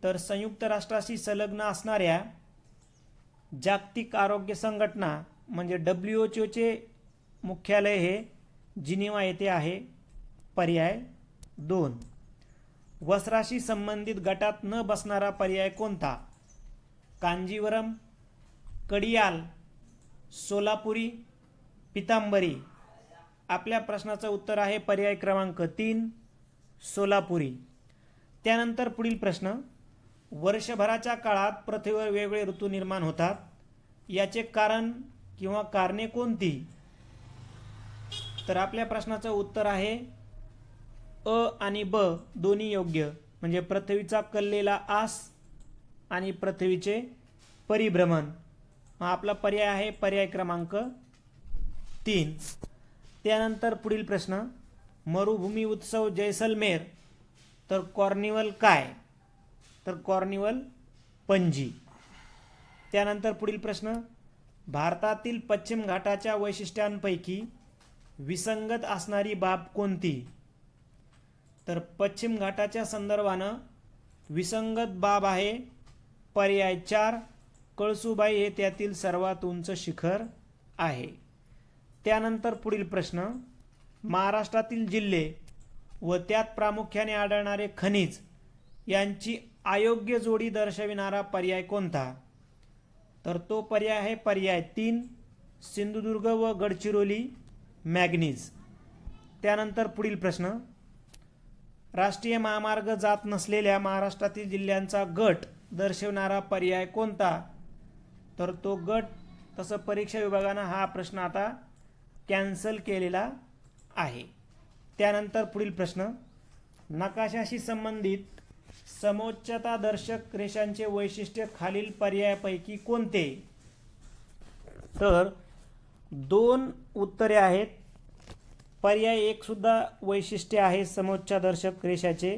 तर संयुक्त राष्ट्राशी संलग्न असणाऱ्या जागतिक आरोग्य संघटना म्हणजे WHO मुख्यालय हे जिनिव्हा येथे आहे. पर्याय 2. वस्त्राशी संबंधित गटात न बसणारा पर्याय कोणता? कांजीवरम, कडियाल, सोलापुरी, पितांबरी. आपल्या प्रश्नाचं उत्तर आहे पर्याय क्रमांक 3 सोलापुरी. त्यानंतर पुढील प्रश्न, वर्षभराच्या काळात पृथ्वीवर वेगवेगळे ऋतू निर्माण होतात, याचे कारण किंवा कारणे कोणती? तर आपल्या प्रश्नाचं उत्तर आहे अ आणि ब दोन्ही योग्य, म्हणजे पृथ्वीचा कललेला आस आणि पृथ्वीचे परिभ्रमण. हा आपला पर्याय आहे पर्याय क्रमांक 3. त्यानंतर पुढील प्रश्न, मरुभूमी उत्सव जैसलमेर, तर कॉर्निवल काय? तर कॉर्निवल पणजी. त्यानंतर पुढील प्रश्न, भारतातील पश्चिम घाटाच्या वैशिष्ट्यांपैकी विसंगत असणारी बाब कोणती? तर पश्चिम घाटाच्या संदर्भानं विसंगत बाब आहे पर्याय 4 कळसुबाई हे त्यातील सर्वात उंच शिखर आहे. त्यानंतर पुढील प्रश्न, महाराष्ट्रातील जिल्हे व त्यात प्रामुख्याने आढळणारे खनिज यांची अयोग्य जोडी दर्शविणारा पर्याय कोणता? तर तो पर्याय आहे पर्याय 3 सिंधुदुर्ग व गडचिरोली मॅग्नीज. त्यानंतर पुढील प्रश्न, राष्ट्रीय महामार्ग जात नसलेल्या महाराष्ट्रातील जिल्ह्यांचा गट दर्शवणारा पर्याय कोणता? तर तो गट, तसं परीक्षा विभागानं हा प्रश्न आता कॅन्सल केलेला आहे. त्यानंतर पुढील प्रश्न, नकाशाशी संबंधित समोच्चतादर्शक रेषांचे वैशिष्ट्य खालील पर्यायापैकी कोणते? तर 2 उत्तरे आहेत. पर्याय 1 सुद्धा वैशिष्ट्य आहे समोच्चतादर्शक रेषाचे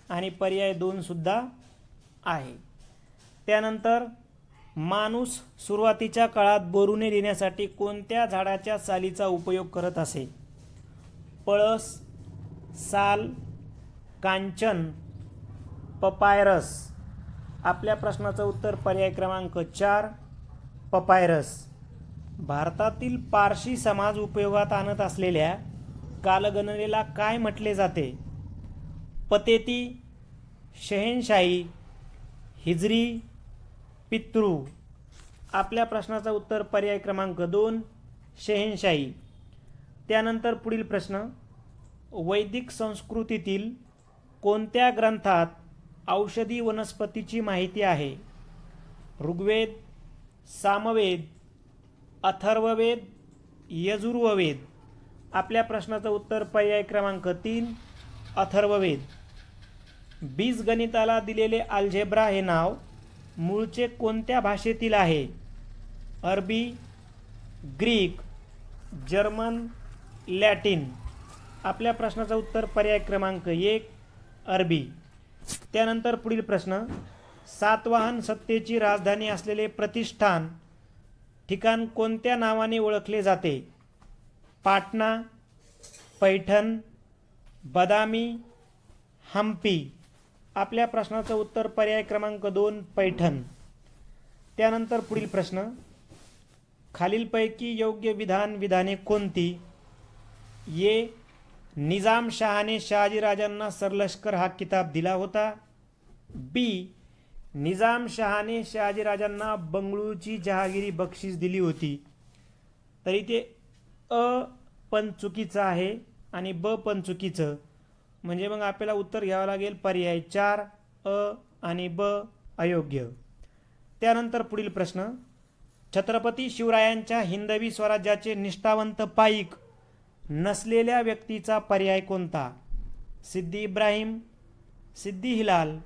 आणि पर्याय 2 सुद्धा आहे. त्यानंतर माणूस सुरुवातीच्या काळात बोरुणे देण्यासाठी कोणत्या झाडाच्या सालीचा उपयोग करत असे? पळस, साल, कांचन, पपायरस. आपल्या प्रश्नाचं उत्तर पर्याय क्रमांक 4 पपायरस. भारतातील पारशी समाज उपयोगात आणत असलेल्या कालगणनेला काय म्हटले जाते? पतेती, शहेनशाही, हिजरी, पितृ. आपल्या प्रश्नाचं उत्तर पर्याय क्रमांक 2 शहेनशाही. त्यानंतर पुढील प्रश्न, वैदिक संस्कृतीतील कोणत्या ग्रंथात औषधी वनस्पतीची माहिती आहे? ऋग्वेद, सामवेद, अथर्ववेद, यजुर्वेद. आपल्या प्रश्नाचं उत्तर पर्याय क्रमांक 3 अथर्ववेद. बीजगणिताला दिलेले अल्जेब्रा हे नाव मूळचे कोणत्या भाषेतील आहे? अरबी, ग्रीक, जर्मन, लॅटिन. आपल्या प्रश्नाचं उत्तर पर्याय क्रमांक 1 अरबी. त्यानंतर पुढील प्रश्न, सातवाहन सत्तेची राजधानी असलेले प्रतिष्ठान ठिकाण कोणत्या नावाने ओळखले जाते? पाटणा, पैठण, बदामी, हम्पी. आपल्या प्रश्नाचं उत्तर पर्याय क्रमांक 2 पैठण. त्यानंतर पुढील प्रश्न, खालीलपैकी योग्य विधाने कोणती? ये निजामशहाने शहाजीराजांना सरलष्कर हा किताब दिला होता. बी निजामशहाने शहाजीराजांना बंगळूरची जहागिरी बक्षीस दिली होती. तर इथे अ पण चुकीचं आहे आणि ब पण चुकीचं, म्हणजे मग आपल्याला उत्तर घ्यावं लागेल पर्याय 4 अ आणि ब अयोग्य. त्यानंतर पुढील प्रश्न, छत्रपती शिवरायांच्या हिंदवी स्वराज्याचे निष्ठावंत पाईक नसलेल्या व्यक्तीचा पर्याय कोणता? सिद्दी इब्राहिम, सिद्दी हिलाल,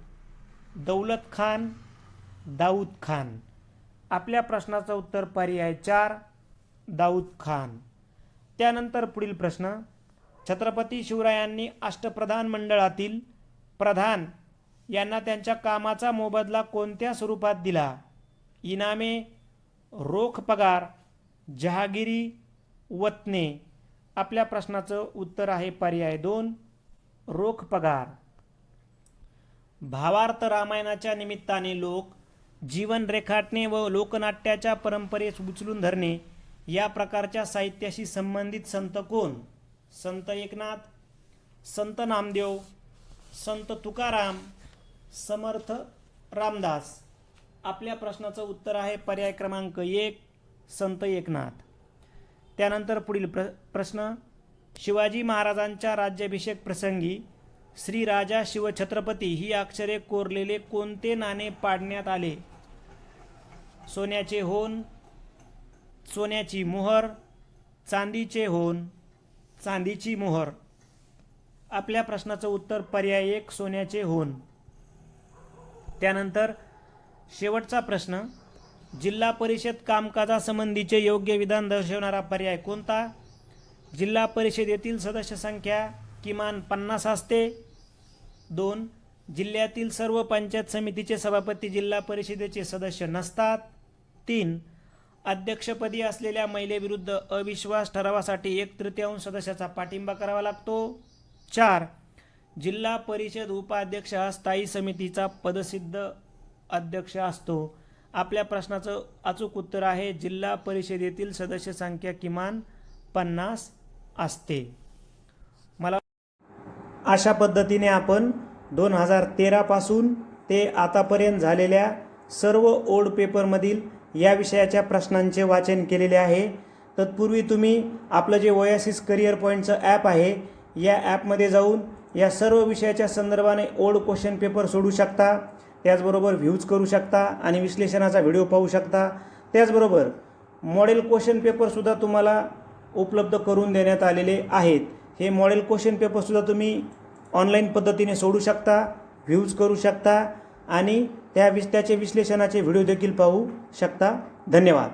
दौलत खान, दाऊद खान. आपल्या प्रश्नाचं उत्तर पर्याय 4 दाऊद खान. त्यानंतर पुढील प्रश्न, छत्रपती शिवरायांनी अष्टप्रधान मंडळातील प्रधान यांना त्यांच्या कामाचा मोबदला कोणत्या स्वरूपात दिला? इनामे, रोख पगार, जहागिरी, वतने. आपल्या प्रश्नाचं उत्तर आहे पर्याय 2, रोख पगार. भावार्थ रामायणाच्या निमित्ताने लोक जीवन रेखाटणे व लोकनाट्याच्या परंपरेस उचलून धरणे या प्रकारच्या साहित्याशी संबंधित संत कोण? संत एकनाथ, संत नामदेव, संत तुकाराम, समर्थ रामदास. आपल्या प्रश्नाचं उत्तर आहे पर्याय क्रमांक 1, संत एकनाथ. त्यानंतर पुढील प्रश्न. शिवाजी महाराजांच्या राज्याभिषेक प्रसंगी श्री राजा शिवछत्रपती ही अक्षरे कोरलेले कोणते नाणे पाडण्यात आले? सोन्याचे होन, सोन्याची मोहर, चांदीचे होन, चांदीची मोहर. आपल्या प्रश्नाचं उत्तर पर्याय 1, सोन्याचे होन. त्यानंतर शेवटचा प्रश्न. जिल्हा परिषद कामकाजासंबंधीचे योग्य विधान दर्शवणारा पर्याय कोणता? जिल्हा परिषदेतील सदस्य संख्या किमान 50 असते. 2. जिल्ह्यातील सर्व पंचायत समितीचे सभापती जिल्हा परिषदेचे सदस्य नसतात. 3. अध्यक्षपदी असलेल्या महिलेविरुद्ध अविश्वास ठरावासाठी 1/3 सदस्याचा पाठिंबा करावा लागतो. 4. जिल्हा परिषद उपाध्यक्ष हा स्थायी समितीचा पदसिद्ध अध्यक्ष असतो. आपल्या प्रश्नाचं अचूक उत्तर आहे जिल्हा परिषदेतील सदस्य संख्या किमान 50 असते. मला अशा पद्धतीने आपण 2013 पासून ते आतापर्यंत झालेल्या सर्व ओल्ड पेपरमधील या विषयाच्या प्रश्नांचे वाचन केलेले आहे. तत्पूर्वी तुम्ही आपलं जे ओएसिस करिअर पॉईंटचं ॲप आहे या ॲपमध्ये जाऊन या सर्व विषयाच्या संदर्भाने ओल्ड क्वेश्चन पेपर सोडू शकता. त्याचबरोबर व्ह्यूज करू शकता आणि विश्लेषणाचा व्हिडिओ पाहू शकता. त्याचबरोबर मॉडेल क्वेश्चन पेपरसुद्धा तुम्हाला उपलब्ध करून देण्यात आलेले आहेत. हे मॉडेल क्वेश्चन पेपरसुद्धा तुम्ही ऑनलाईन पद्धतीने सोडू शकता, व्ह्यूज करू शकता आणि त्याचे विश्लेषणाचे व्हिडिओ देखील पाहू शकता. धन्यवाद.